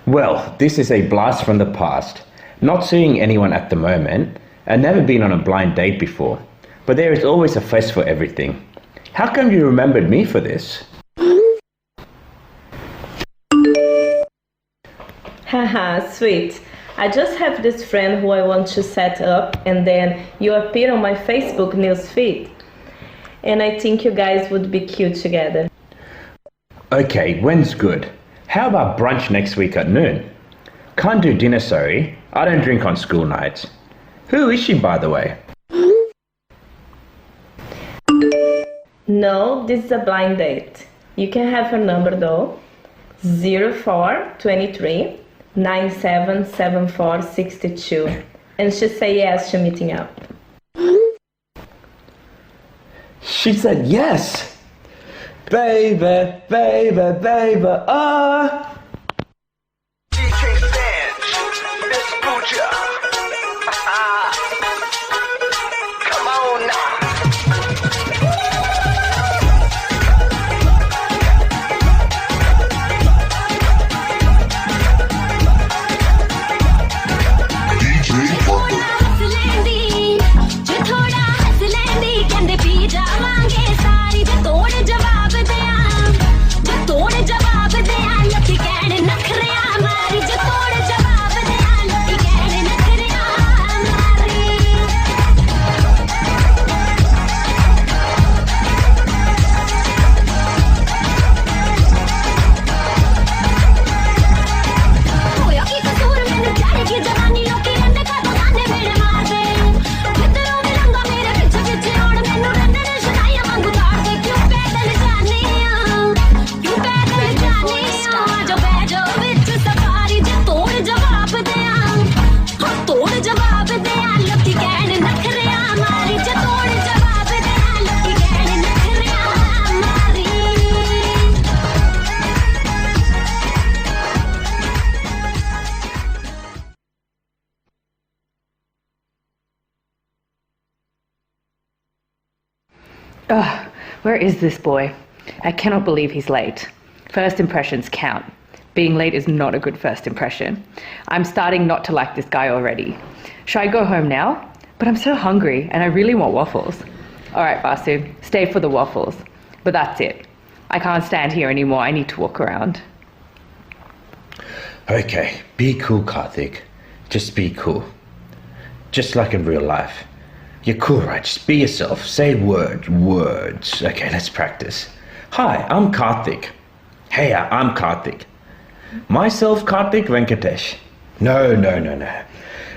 Well, this is a blast from the past. Not seeing anyone at the moment, and never been on a blind date before. But there is always a face for everything. How come you remembered me for this? Haha, sweet. I just have this friend who I want to set up, and then you appear on my Facebook news feed. and I think you guys would be cute together. Okay, when's good? How about brunch next week at noon? Can't do dinner, sorry. I don't drink on school nights. Who is she, by the way? No, this is a blind date. You can have her number though. 0423 977462, and she say yes to meeting up. She said yes! Baby, baby, baby, ah! Ugh, where is this boy? I cannot believe he's late. First impressions count. Being late is not a good first impression. I'm starting not to like this guy already. Should I go home now? But I'm so hungry and I really want waffles. All right, Vasu, stay for the waffles. But that's it. I can't stand here anymore. I need to walk around. Okay, be cool, Karthik. Just be cool. Just like in real life. You're cool, right? Just be yourself. Say words. Okay, let's practice. Hi, I'm Karthik. Hey, I'm Karthik. Myself, Karthik Venkatesh. No.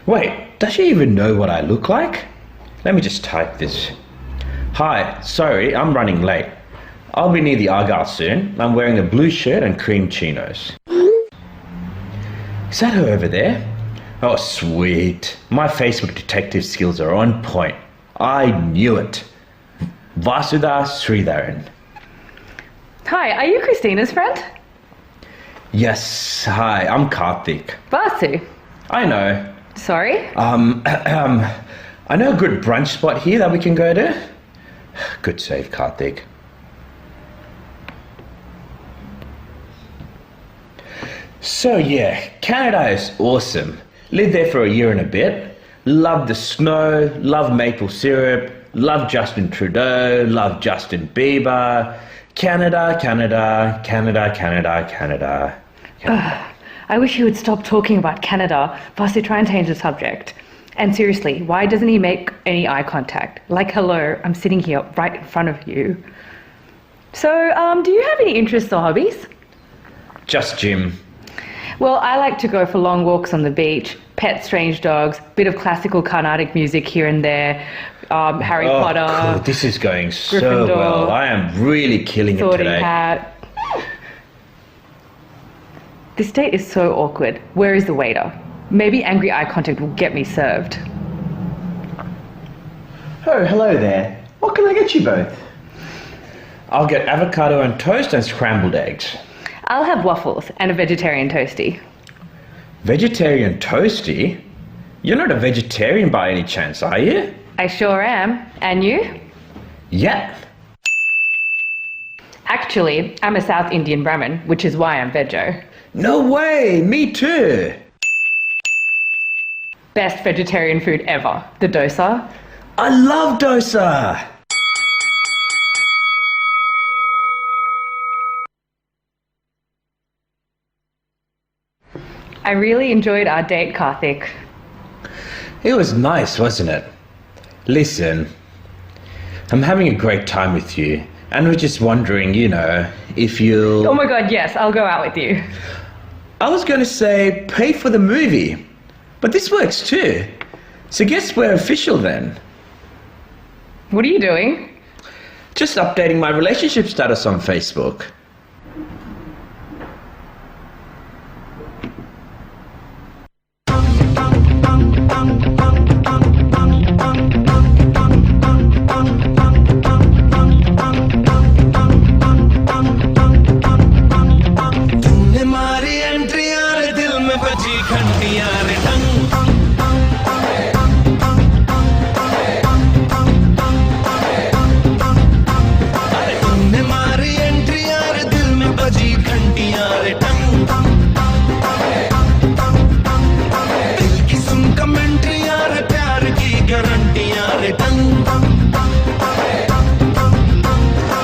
Wait, does she even know what I look like? Let me just type this. Hi, sorry, I'm running late. I'll be near the Argyle soon. I'm wearing a blue shirt and cream chinos. Is that her over there? Oh, sweet. My Facebook detective skills are on point. I knew it. Vasudha Sridharan. Hi, are you Christina's friend? Yes, hi, I'm Karthik. Vasu. I know. Sorry? I know a good brunch spot here that we can go to. Good save, Karthik. So yeah, Canada is awesome. Lived there for a year and a bit. Love the snow, love maple syrup, love Justin Trudeau, love Justin Bieber. Canada. I wish you would stop talking about Canada. Vasu, try and change the subject. And seriously, why doesn't he make any eye contact? Like, hello, I'm sitting here right in front of you. So, do you have any interests or hobbies? Just gym. Well, I like to go for long walks on the beach, pet strange dogs, bit of classical Carnatic music here and there, Harry Potter. Cool. This is going so Gryffindor, well. I am really killing it Sorting today. Hat. This date is so awkward. Where is the waiter? Maybe angry eye contact will get me served. Oh, hello there. What can I get you both? I'll get avocado and toast and scrambled eggs. I'll have waffles and a vegetarian toasty. Vegetarian toasty? You're not a vegetarian by any chance, are you? I sure am. And you? Yeah. Actually, I'm a South Indian Brahmin, which is why I'm veggie. No way, me too. Best vegetarian food ever, the dosa. I love dosa. I really enjoyed our date, Karthik. It was nice, wasn't it? Listen, I'm having a great time with you, and we're just wondering, if you'll... Oh my god, yes, I'll go out with you. I was going to say pay for the movie, but this works too. So guess we're official then. What are you doing? Just updating my relationship status on Facebook. तूने मारी entry यार दिल में बजी घंटी यार तूने मारी एंट्री यार दिल में बजी घंटी यार दिल की सुन कमेंट्री यार प्यार की गारंटी यार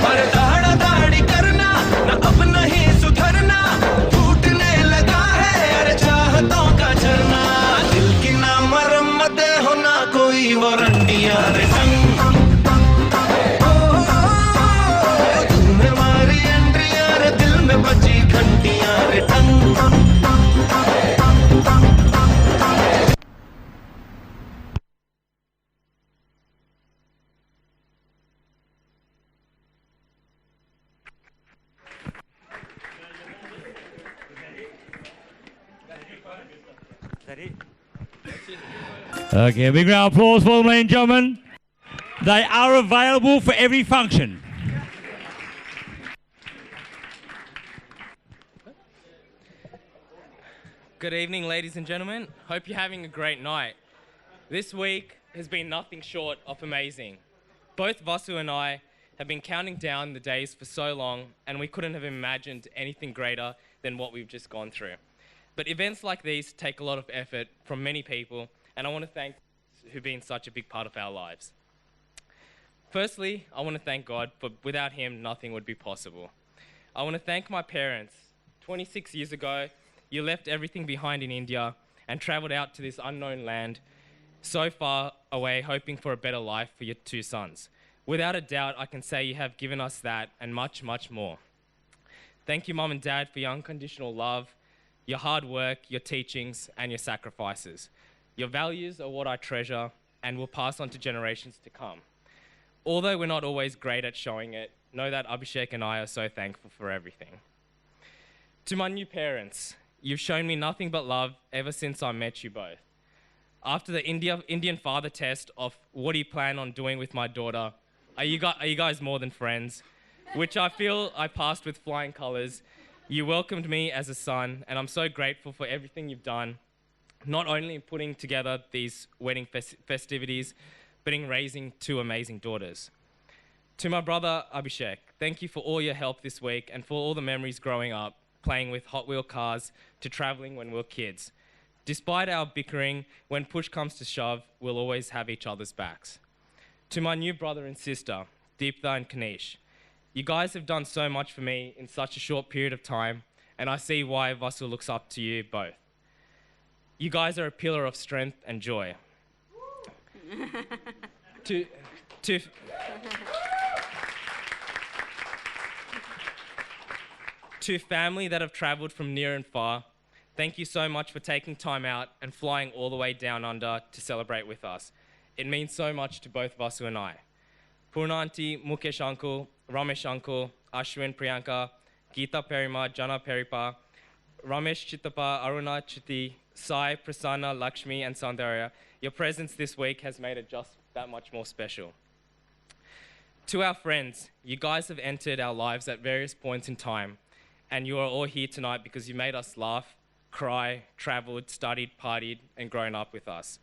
पर दाड़ा दाड़ी करना न अब नहीं सुधरना टूटने लगा है यार चाहतों का झरना दिल की ना मरम्मत हो ना कोई वारंटी यार तूने मारी एंट्री यार दिल में बजी घंटी यार Okay, a big round of applause for them, ladies and gentlemen. They are available for every function. Good evening, ladies and gentlemen. Hope you're having a great night. This week has been nothing short of amazing. Both Vasu and I have been counting down the days for so long, and we couldn't have imagined anything greater than what we've just gone through. But events like these take a lot of effort from many people, and I want to thank who've been such a big part of our lives. Firstly, I want to thank God, for without him, nothing would be possible. I want to thank my parents. 26 years ago, you left everything behind in India and traveled out to this unknown land, so far away, hoping for a better life for your two sons. Without a doubt, I can say you have given us that and much, much more. Thank you, Mum and Dad, for your unconditional love, your hard work, your teachings, and your sacrifices. Your values are what I treasure and will pass on to generations to come. Although we're not always great at showing it, know that Abhishek and I are so thankful for everything. To my new parents, you've shown me nothing but love ever since I met you both. After the Indian father test of what do you plan on doing with my daughter, are you guys more than friends? Which I feel I passed with flying colors. You welcomed me as a son, and I'm so grateful for everything you've done, not only in putting together these wedding festivities, but in raising two amazing daughters. To my brother Abhishek, thank you for all your help this week and for all the memories growing up, playing with Hot Wheel cars to traveling when we were kids. Despite our bickering, when push comes to shove, we'll always have each other's backs. To my new brother and sister, Deeptha and Kanish, you guys have done so much for me in such a short period of time, and I see why Vasu looks up to you both. You guys are a pillar of strength and joy. To family that have traveled from near and far, thank you so much for taking time out and flying all the way down under to celebrate with us. It means so much to both Vasu and I. Purna Auntie, Mukesh Uncle, Ramesh Uncle, Ashwin Priyanka, Geeta Perima, Jana Peripa, Ramesh Chittapa, Aruna Chitti, Sai, Prasanna, Lakshmi, and Soundarya, your presence this week has made it just that much more special. To our friends, you guys have entered our lives at various points in time, and you are all here tonight because you made us laugh, cry, traveled, studied, partied, and grown up with us.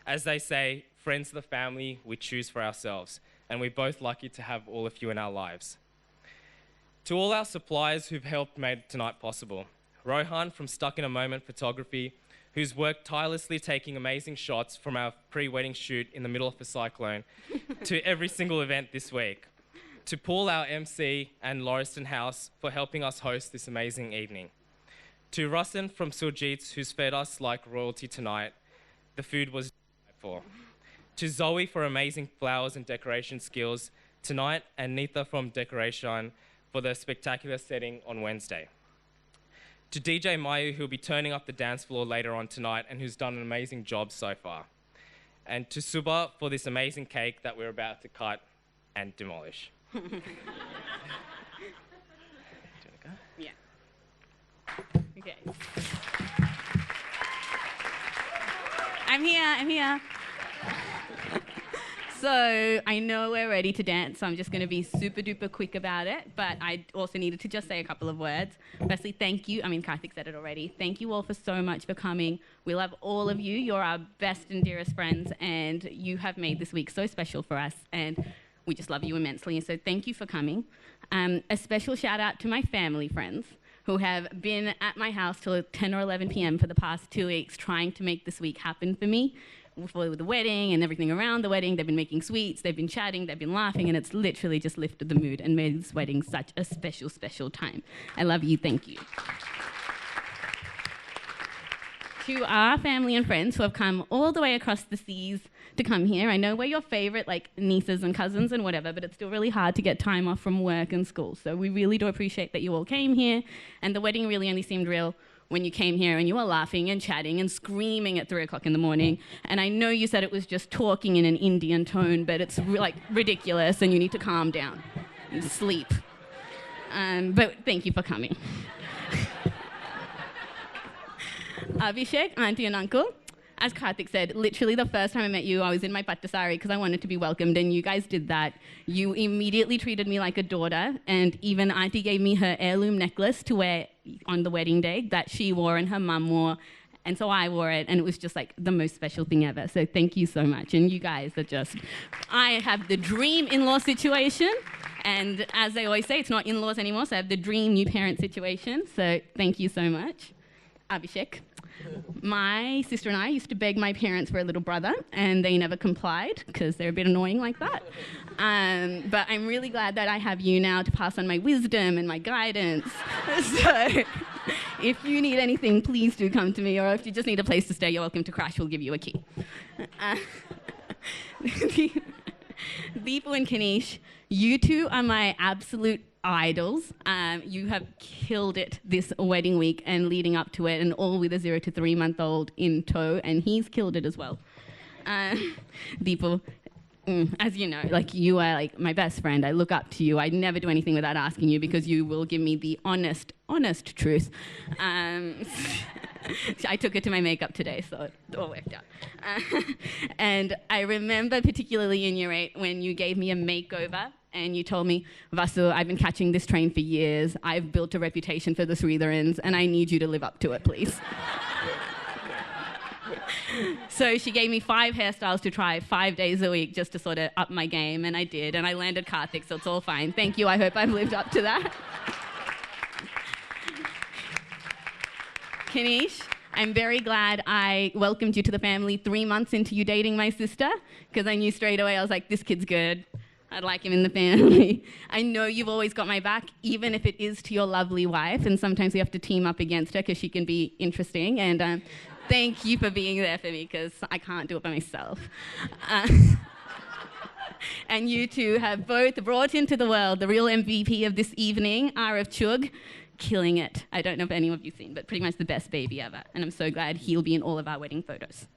As they say, friends are the family we choose for ourselves, and we're both lucky to have all of you in our lives. To all our suppliers who've helped make tonight possible, Rohan from Stuck in a Moment Photography, who's worked tirelessly taking amazing shots from our pre-wedding shoot in the middle of a cyclone to every single event this week. To Paul, our MC, and Lauriston House for helping us host this amazing evening. To Rustin from Surjeet's, who's fed us like royalty tonight. The food was for. to Zoe for amazing flowers and decoration skills tonight, and Neetha from Decoration for the spectacular setting on Wednesday. To DJ Mayu, who'll be turning up the dance floor later on tonight and who's done an amazing job so far. And to Suba for this amazing cake that we're about to cut and demolish. Yeah. Okay. I'm here. So I know we're ready to dance, so I'm just going to be super duper quick about it, but I also needed to just say a couple of words. Firstly, thank you. I mean, Karthik said it already. Thank you all for so much for coming. We love all of you. You're our best and dearest friends, and you have made this week so special for us, and we just love you immensely. And so thank you for coming. A special shout out to my family friends who have been at my house till 10 or 11 p.m. for the past 2 weeks trying to make this week happen for me. For the wedding and everything around the wedding, they've been making sweets, they've been chatting, they've been laughing, and it's literally just lifted the mood and made this wedding such a special, special time. I love you, thank you. To our family and friends who have come all the way across the seas to come here, I know we're your favorite, like nieces and cousins and whatever, but it's still really hard to get time off from work and school. So we really do appreciate that you all came here, and the wedding really only seemed real when you came here and you were laughing and chatting and screaming at 3 o'clock in the morning. And I know you said it was just talking in an Indian tone, but it's like ridiculous and you need to calm down and sleep. But thank you for coming. Abhishek, auntie and uncle, as Karthik said, literally the first time I met you, I was in my patta sari because I wanted to be welcomed, and you guys did that. You immediately treated me like a daughter, and even auntie gave me her heirloom necklace to wear on the wedding day that she wore and her mum wore, and so I wore it, and it was just like the most special thing ever. So thank you so much, and you guys are just, I have the dream in-law situation, and as they always say, it's not in-laws anymore, so I have the dream new parent situation, so thank you so much. Abhishek. My sister and I used to beg my parents for a little brother, and they never complied because they're a bit annoying like that. But I'm really glad that I have you now to pass on my wisdom and my guidance. So if you need anything, please do come to me, or if you just need a place to stay, you're welcome to Crash. We'll give you a key. Deepu and Kanish, you two are my absolute idols. You have killed it this wedding week and leading up to it, and all with a 0 to 3 month old in tow, and he's killed it as well. Deepu, as you know, like you are like my best friend. I look up to you. I never do anything without asking you because you will give me the honest truth. I took it to my makeup today, so it all worked out. And I remember particularly in year 8 when you gave me a makeover and you told me, Vasu, I've been catching this train for years. I've built a reputation for the Sridharans, and I need you to live up to it, please. So she gave me 5 hairstyles to try 5 days a week just to sort of up my game, and I did, and I landed Karthik, so it's all fine. Thank you. I hope I've lived up to that. Kanish, I'm very glad I welcomed you to the family 3 months into you dating my sister, because I knew straight away, I was like, this kid's good. I'd like him in the family. I know you've always got my back, even if it is to your lovely wife, and sometimes we have to team up against her because she can be interesting, and thank you for being there for me because I can't do it by myself. And you two have both brought into the world the real MVP of this evening, Arav Chug, killing it. I don't know if any of you've seen, but pretty much the best baby ever, and I'm so glad he'll be in all of our wedding photos.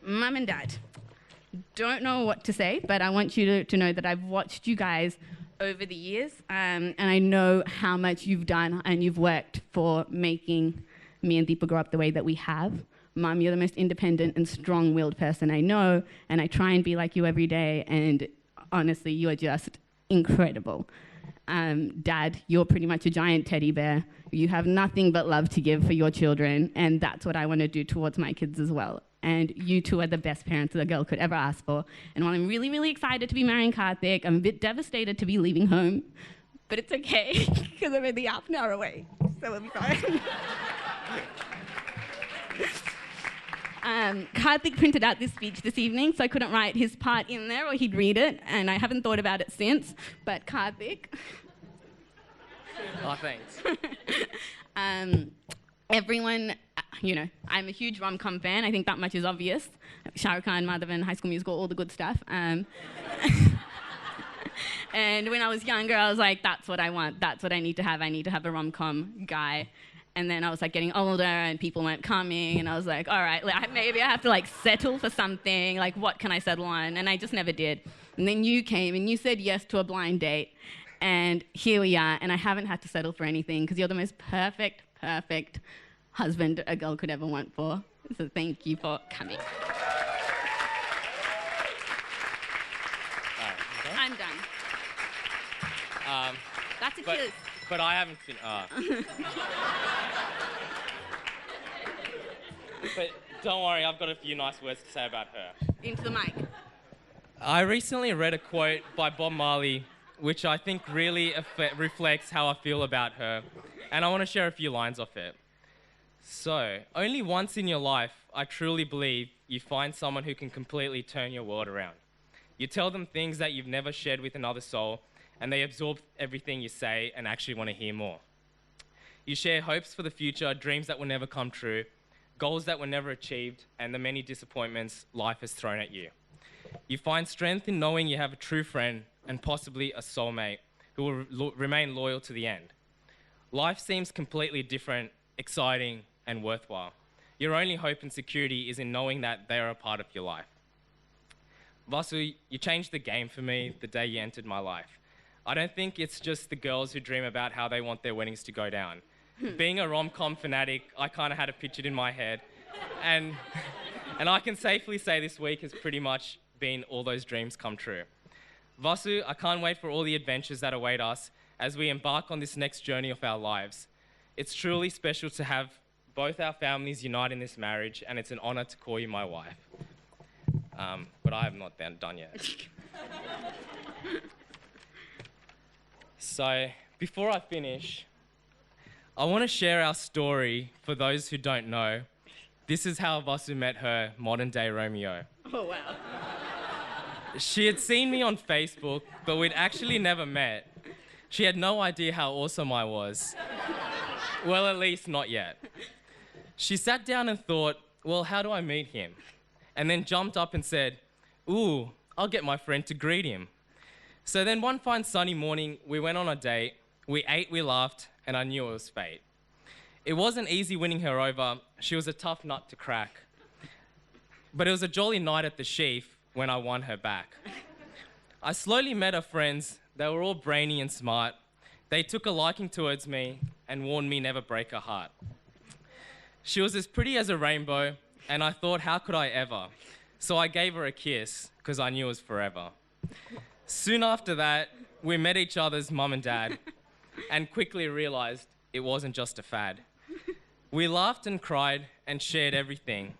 Mum and Dad, don't know what to say, but I want you to know that I've watched you guys over the years, and I know how much you've done and you've worked for making me and Deepa grow up the way that we have. Mum, you're the most independent and strong-willed person I know, and I try and be like you every day, and honestly, you are just incredible. Dad, you're pretty much a giant teddy bear. You have nothing but love to give for your children, and that's what I want to do towards my kids as well. And you two are the best parents that a girl could ever ask for. And while I'm really, really excited to be marrying Karthik, I'm a bit devastated to be leaving home. But it's okay, because I'm only half an hour away, so we'll be fine. Karthik printed out this speech this evening, so I couldn't write his part in there or he'd read it, and I haven't thought about it since. But Karthik... Oh, thanks. everyone, I'm a huge rom-com fan. I think that much is obvious. Shah Rukh Khan, Madhavan, High School Musical, all the good stuff. And when I was younger, I was like, that's what I want. That's what I need to have. I need to have a rom-com guy. And then I was like getting older and people weren't coming. And I was like, all right, maybe I have to like settle for something. Like, what can I settle on? And I just never did. And then you came and you said yes to a blind date. And here we are. And I haven't had to settle for anything because you're the most perfect husband a girl could ever want for. So thank you for coming. I'm done. That's a kiss. But I haven't But don't worry, I've got a few nice words to say about her. Into the mic. I recently read a quote by Bob Marley, which I think really reflects how I feel about her, and I want to share a few lines off it. So, only once in your life, I truly believe you find someone who can completely turn your world around. You tell them things that you've never shared with another soul, and they absorb everything you say and actually want to hear more. You share hopes for the future, dreams that will never come true, goals that were never achieved, and the many disappointments life has thrown at you. You find strength in knowing you have a true friend and possibly a soulmate who will remain loyal to the end. Life seems completely different, exciting, and worthwhile. Your only hope and security is in knowing that they are a part of your life. Vasu, you changed the game for me the day you entered my life. I don't think it's just the girls who dream about how they want their weddings to go down. Being a rom-com fanatic, I kind of had it pictured in my head. And I can safely say this week has pretty much been all those dreams come true. Vasu, I can't wait for all the adventures that await us as we embark on this next journey of our lives. It's truly special to have both our families unite in this marriage, and it's an honor to call you my wife. But I have not done yet. So, before I finish, I want to share our story for those who don't know. This is how Vasu met her modern-day Romeo. Oh, wow. She had seen me on Facebook, but we'd actually never met. She had no idea how awesome I was. Well, at least not yet. She sat down and thought, well, how do I meet him? And then jumped up and said, ooh, I'll get my friend to greet him. So then one fine sunny morning, we went on a date, we ate, we laughed, and I knew it was fate. It wasn't easy winning her over. She was a tough nut to crack. But it was a jolly night at the Sheaf when I won her back. I slowly met her friends. They were all brainy and smart. They took a liking towards me and warned me never break her heart. She was as pretty as a rainbow, and I thought, how could I ever? So I gave her a kiss, because I knew it was forever. Soon after that, we met each other's mum and dad, and quickly realized it wasn't just a fad. We laughed and cried and shared everything.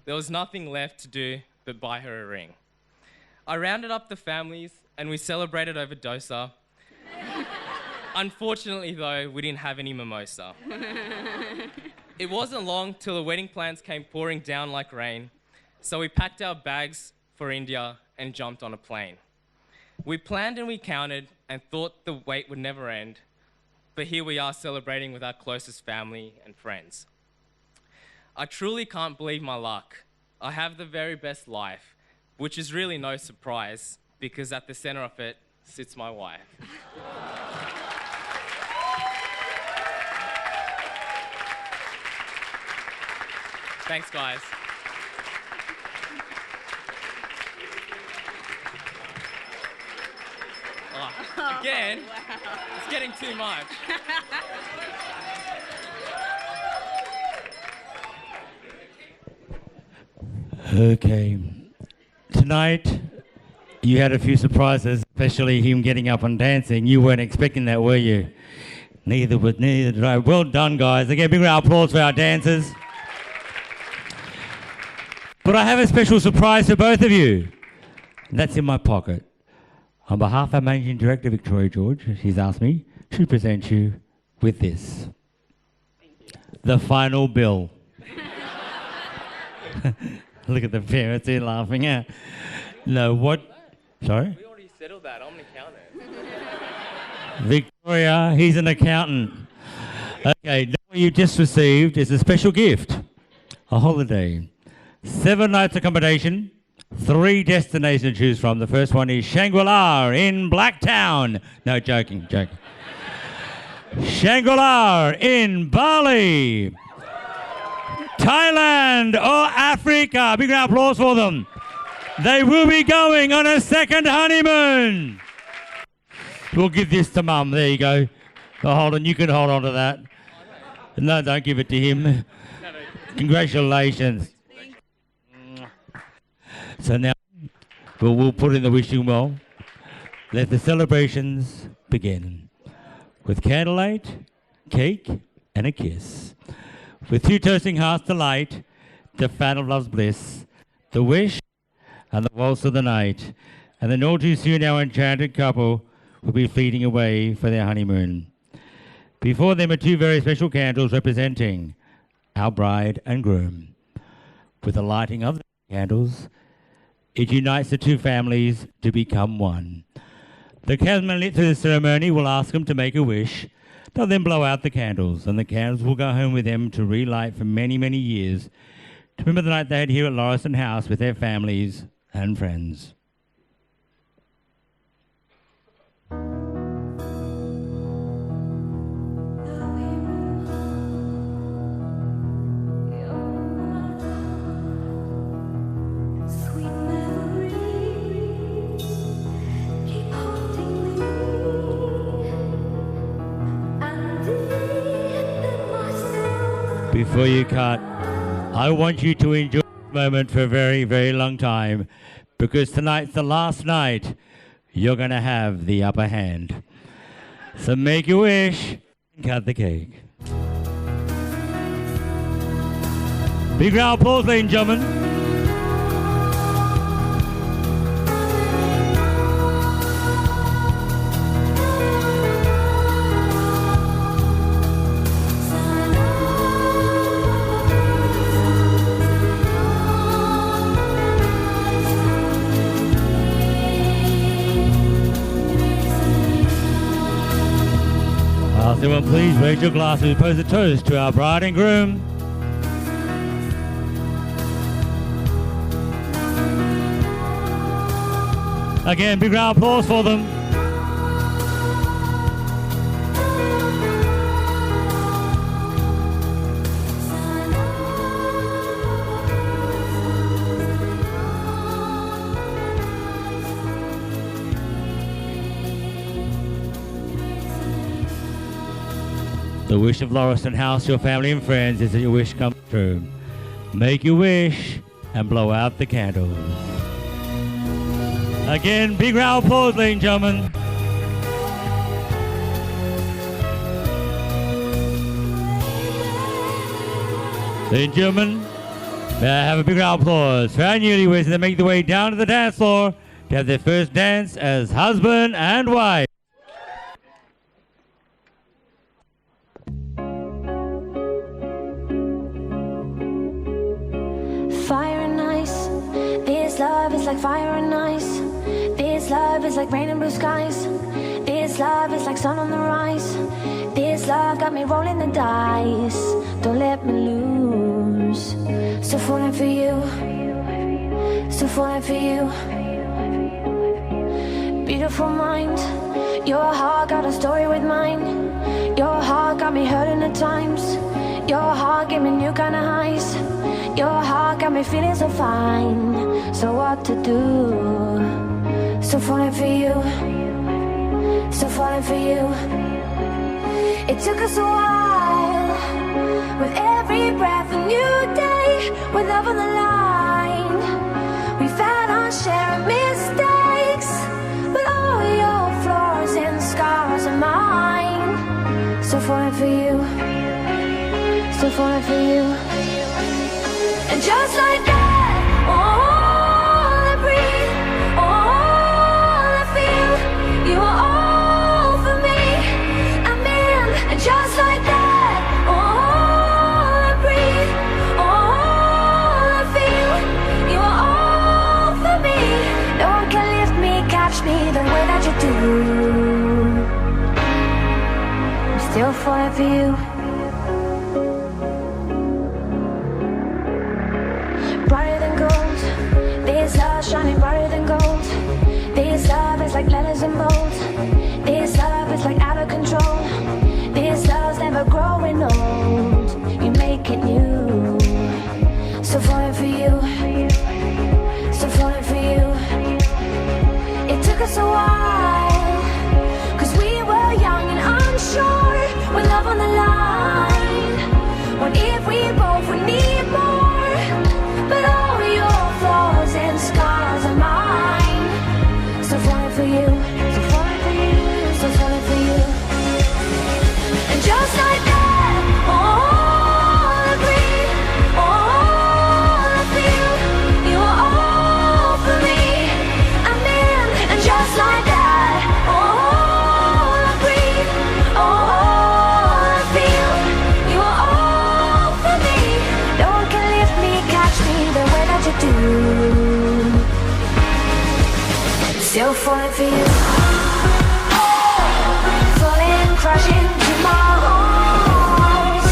There was nothing left to do but buy her a ring. I rounded up the families, and we celebrated over dosa. Unfortunately, though, we didn't have any mimosa. It wasn't long till the wedding plans came pouring down like rain, so we packed our bags for India and jumped on a plane. We planned and we counted and thought the wait would never end, but here we are celebrating with our closest family and friends. I truly can't believe my luck. I have the very best life, which is really no surprise because at the center of it sits my wife. Thanks, guys. Oh, again, it's getting too much. Okay. Tonight, you had a few surprises, especially him getting up and dancing. You weren't expecting that, were you? Neither did I. Well done, guys. Again, big round of applause for our dancers. But I have a special surprise for both of you. That's in my pocket. On behalf of our Managing Director, Victoria George, she's asked me to present you with this. The final bill. Look at the parents here laughing at. No, what? Sorry? We already settled that. I'm an accountant. Victoria, he's an accountant. Okay, What you just received is a special gift, a holiday. 7 nights accommodation, 3 destinations to choose from. The first one is Shangri-La in Blacktown. No, joking. Shangri-La in Bali, Thailand or Africa. Big round of applause for them. They will be going on a second honeymoon. We'll give this to Mum. There you go. Oh, hold on, you can hold on to that. No, don't give it to him. Congratulations. So now we'll put in the wishing well. Let the celebrations begin. With candlelight, cake, and a kiss. With 2 toasting hearts to light, the fan of love's bliss, the wish, and the waltz of the night. And then all too soon our enchanted couple will be fleeting away for their honeymoon. Before them are 2 very special candles representing our bride and groom. With the lighting of the candles, it unites the 2 families to become one. The candleman lit through the ceremony will ask them to make a wish. They'll then blow out the candles, and the candles will go home with them to relight for many, many years, to remember the night they had here at Lauriston House with their families and friends. Before you cut, I want you to enjoy this moment for a very, very long time, because tonight's the last night you're going to have the upper hand. So make your wish and cut the cake. Big round of applause, ladies and gentlemen. Everyone, please raise your glasses, pose a toast to our bride and groom. Again, big round of applause for them. The wish of Lauriston House, your family and friends, is that your wish comes true. Make your wish and blow out the candles. Again, big round of applause, ladies and gentlemen. Ladies and gentlemen, may I have a big round of applause for our newlyweds that make their way down to the dance floor to have their first dance as husband and wife. Fire and ice, this love is like fire and ice. This love is like rain and blue skies. This love is like sun on the rise. This love got me rolling the dice. Don't let me lose. Still falling for you. Still falling for you. Beautiful mind. Your heart got a story with mine. Your heart got me hurting at times. Your heart gave me new kind of highs. Your heart got me feeling so fine. So what to do? Still falling for you. Still falling for you. It took us a while. With every breath a new day. With love on the line. We've had our share of mistakes. But all your flaws and scars are mine. Still falling for you. Still falling for you. And just like that, all I breathe, all I feel, you are all for me. I'm in. And just like that, all I breathe, all I feel, you are all for me. No one can lift me, catch me the way that you do. I'm still falling for you. still falling for you. Falling, crashing to my arms.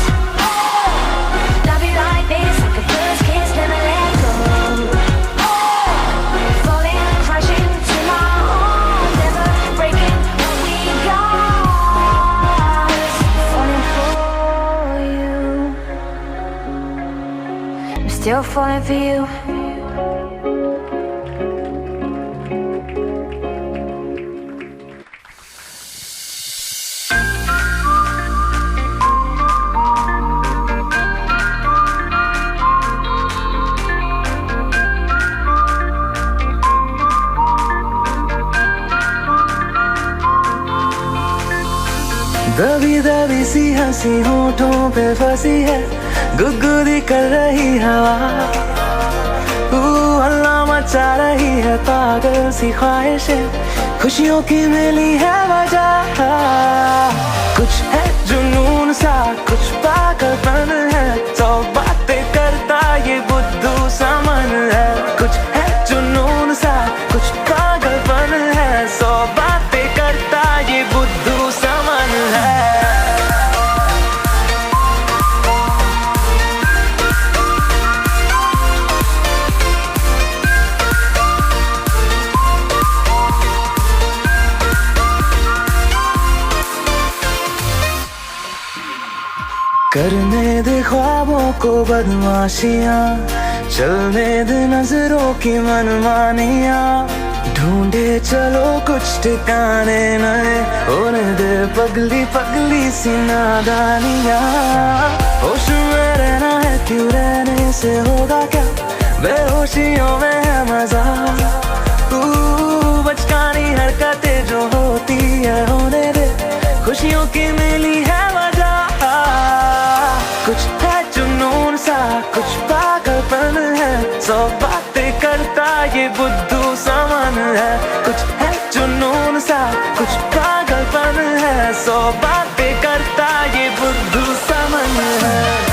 Love you like this, like a first kiss, never let go. Falling, crashing to my arms, never breaking what we got. Falling for you. I'm still falling for you. दबी दबी सी हंसी होठों पे फंसी है गुदगुदी कर रही हवा हल्ला मचा रही है पागल सी ख्वाहिशें खुशियों की मिली है वजह कुछ है जुनून सा कुछ पागलपन है सौ बातें करता ये बुद्धू सा मन है कुछ है जुनून सा कुछ पागलपन है सौ बातें करता ये बुद्धू सा मन है करने दे ख्वाबों को बदमाशियां चलने दे नजरों की मनमानियां ढूंढे चलो कुछ ठिकाने नए होने दे पगली पगली सी नादानियां होश में रहना है क्यों रहने से होगा क्या बेहोशियों में है मजा बचकानी हरकतें जो होती है होने दे खुशियों की मिली है वजह कुछ है जुनून सा कुछ पागलपन है सौ बातें करता ये बुद्धू सा मन है कुछ है जुनून सा कुछ पागलपन है सौ बातें करता ये बुद्धू सा मन है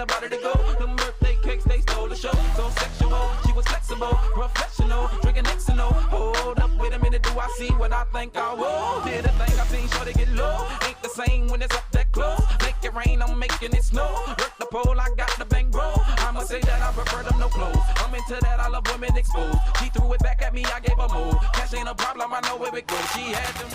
about her to go. Them birthday cakes, they stole the show. So sexual, she was flexible, professional, drinking Xano. Hold up, wait a minute, do I see what I think I will? Did a thing I seen, sure they get low. Ain't the same when it's up that close. Make it rain, I'm making it snow. Work the pole, I got the bang bro. I'ma say that I prefer them no clothes. I'm into that, I love women exposed. She threw it back at me, I gave her more. Cash ain't a problem, I know where it goes. She had them.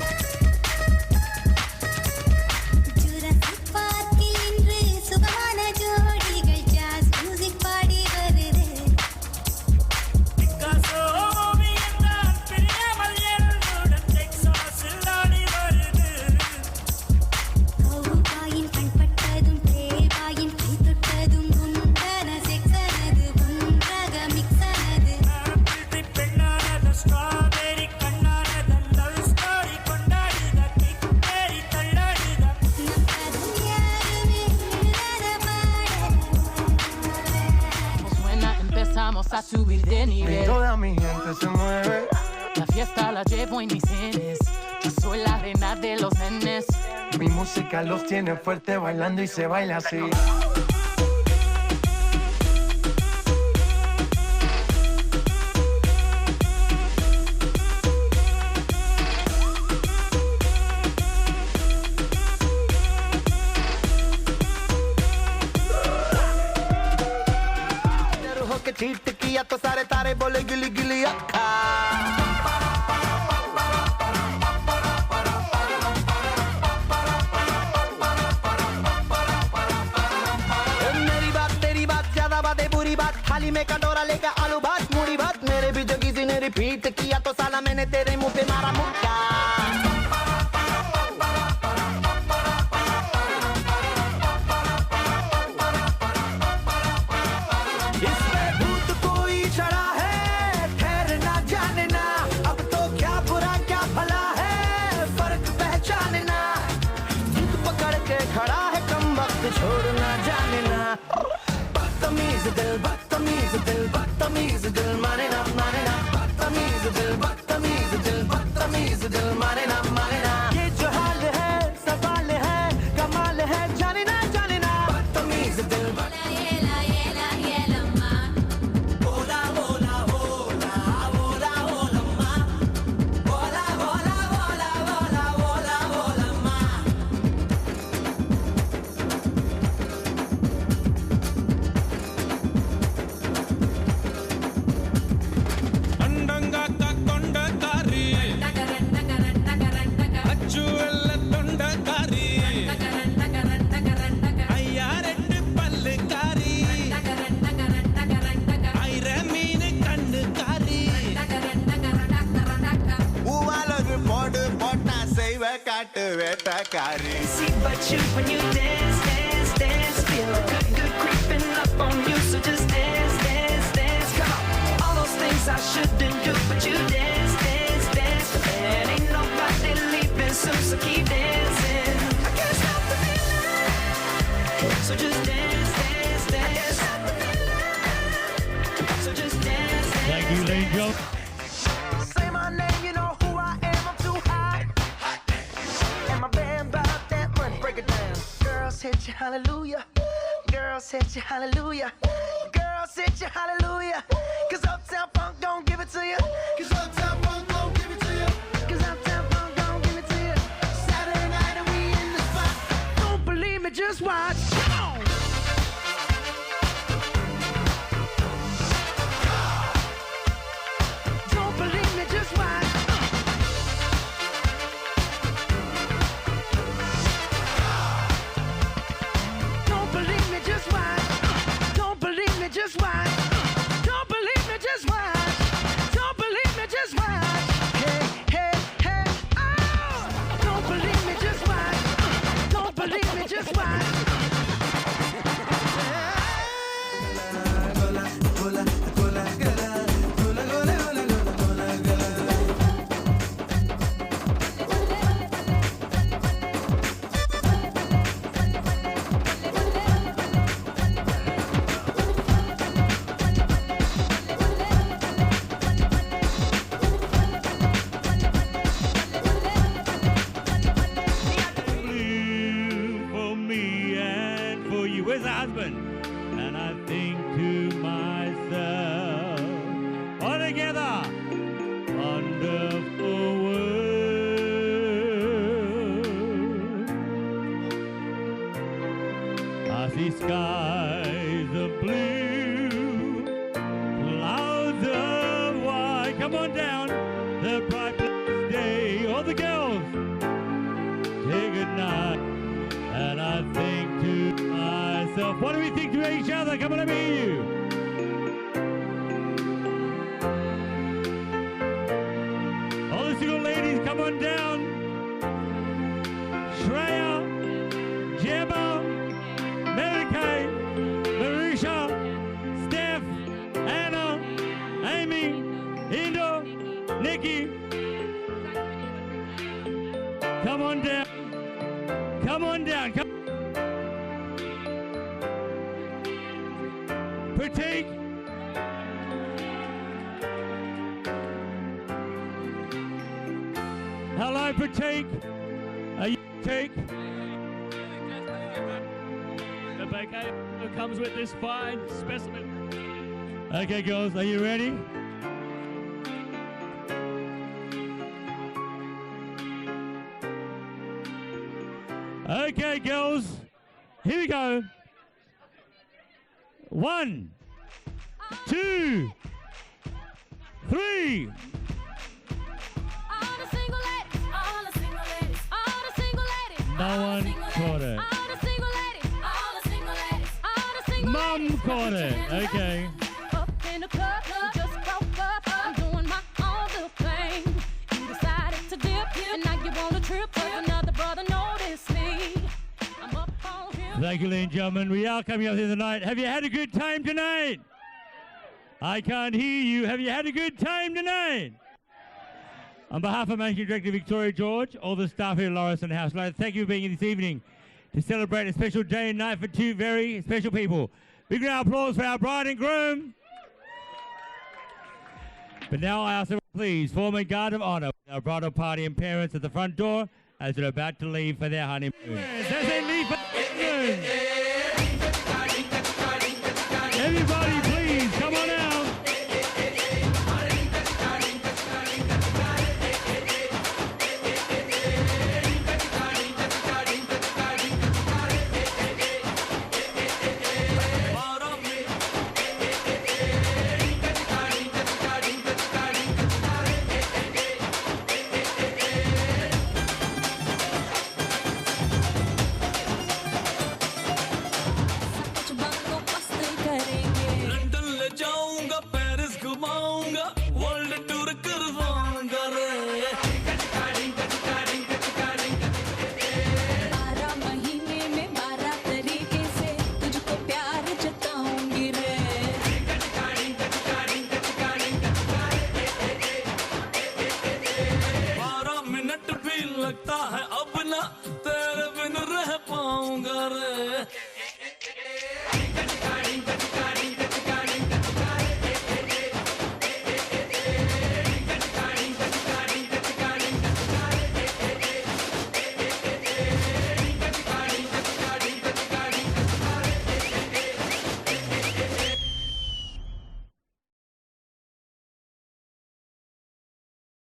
A subir de nivel. Toda mi gente se mueve. La fiesta la llevo en mis genes. Yo soy la reina de los nenes. Mi música los tiene fuerte bailando y se baila así. Cheat किया तो सारे तारे बोले गिली गिली अक्खा मेरी बात तेरी बात ज्यादा बातें बुरी बात थाली में कटोरा लेकर आलू भात मूड़ी भात मेरे भी जो किसी ने रिपीट किया तो साला मैंने तेरे मुंह पे मारा मुक्का छोड़ना जाने ना बदतमीज दिल बदतमीज दिल बदतमीज दिल माने ना बदतमीज दिल बदतमीज दिल बदतमीज दिल माने ना ये जो हाल है सवाल है कमाल है जाने ना बदतमीज दिल See but you when you dance, dance, dance. Feel good, good creeping up on you. So just dance, dance, dance. Come on. All those things I shouldn't do, but you dance, dance, dance. And ain't nobody leaving soon, so keep dancing. I can't stop the feeling. So just dance, dance, dance. So just dance, dance. Thank you, ladies and gentlemen. Say my name, you know who I am. I'm too hot. And my band about that money. Break it down. Girls hit you, hallelujah. Girls hit you, hallelujah. Girls hit you, hallelujah. Cause Uptown Funk don't give it to you. Cause Uptown Funk don't give it to you. Cause Uptown Funk don't give it to you. Saturday night and we in the spot. Don't believe me, just watch. Come on. Don't believe me, just watch. Don't believe me, just watch. Don't believe me, just watch. Don't believe me, just watch. Don't believe me, just watch. Hey, hey, hey, oh! Don't believe me, just watch. Don't believe me, just watch. skies of blue, clouds of white. Come on down, the bright day. All the girls, say good night. And I think to myself, what do we think to each other? Come on, let me hear you. All the single ladies, come on down. Shreya, Gemma, Mary Kay, Marisha, Steph, Anna, Amy, Indo, Nikki. Come on down. Come on down. Come. Pratik. Hello, Pratik. Are you Pratik? The bouquet comes with this fine specimen. Okay, girls, are you ready? Okay, girls, here we go. 1, 2, 3. No one caught it. Mum caught it. Okay. Up in the club, just broke up. I'm doing my own little thing. You decided to dip, and now you want a trip. 'Cause another brother noticed me. I'm up on him. Thank you, ladies and gentlemen. We are coming up here tonight. Have you had a good time tonight? I can't hear you. Have you had a good time tonight? On behalf of Managing Director Victoria George, all the staff here at Lauriston House, I'd like to thank you for being here this evening to celebrate a special day and night for two very special people. Big round of applause for our bride and groom. But now I ask everyone, please form a guard of honor with our bridal party and parents at the front door as they're about to leave for their honeymoon. As they leave for their honeymoon. Everybody, please, come on out. लगता है अब ना तेरे बिन रह पाऊंगा रे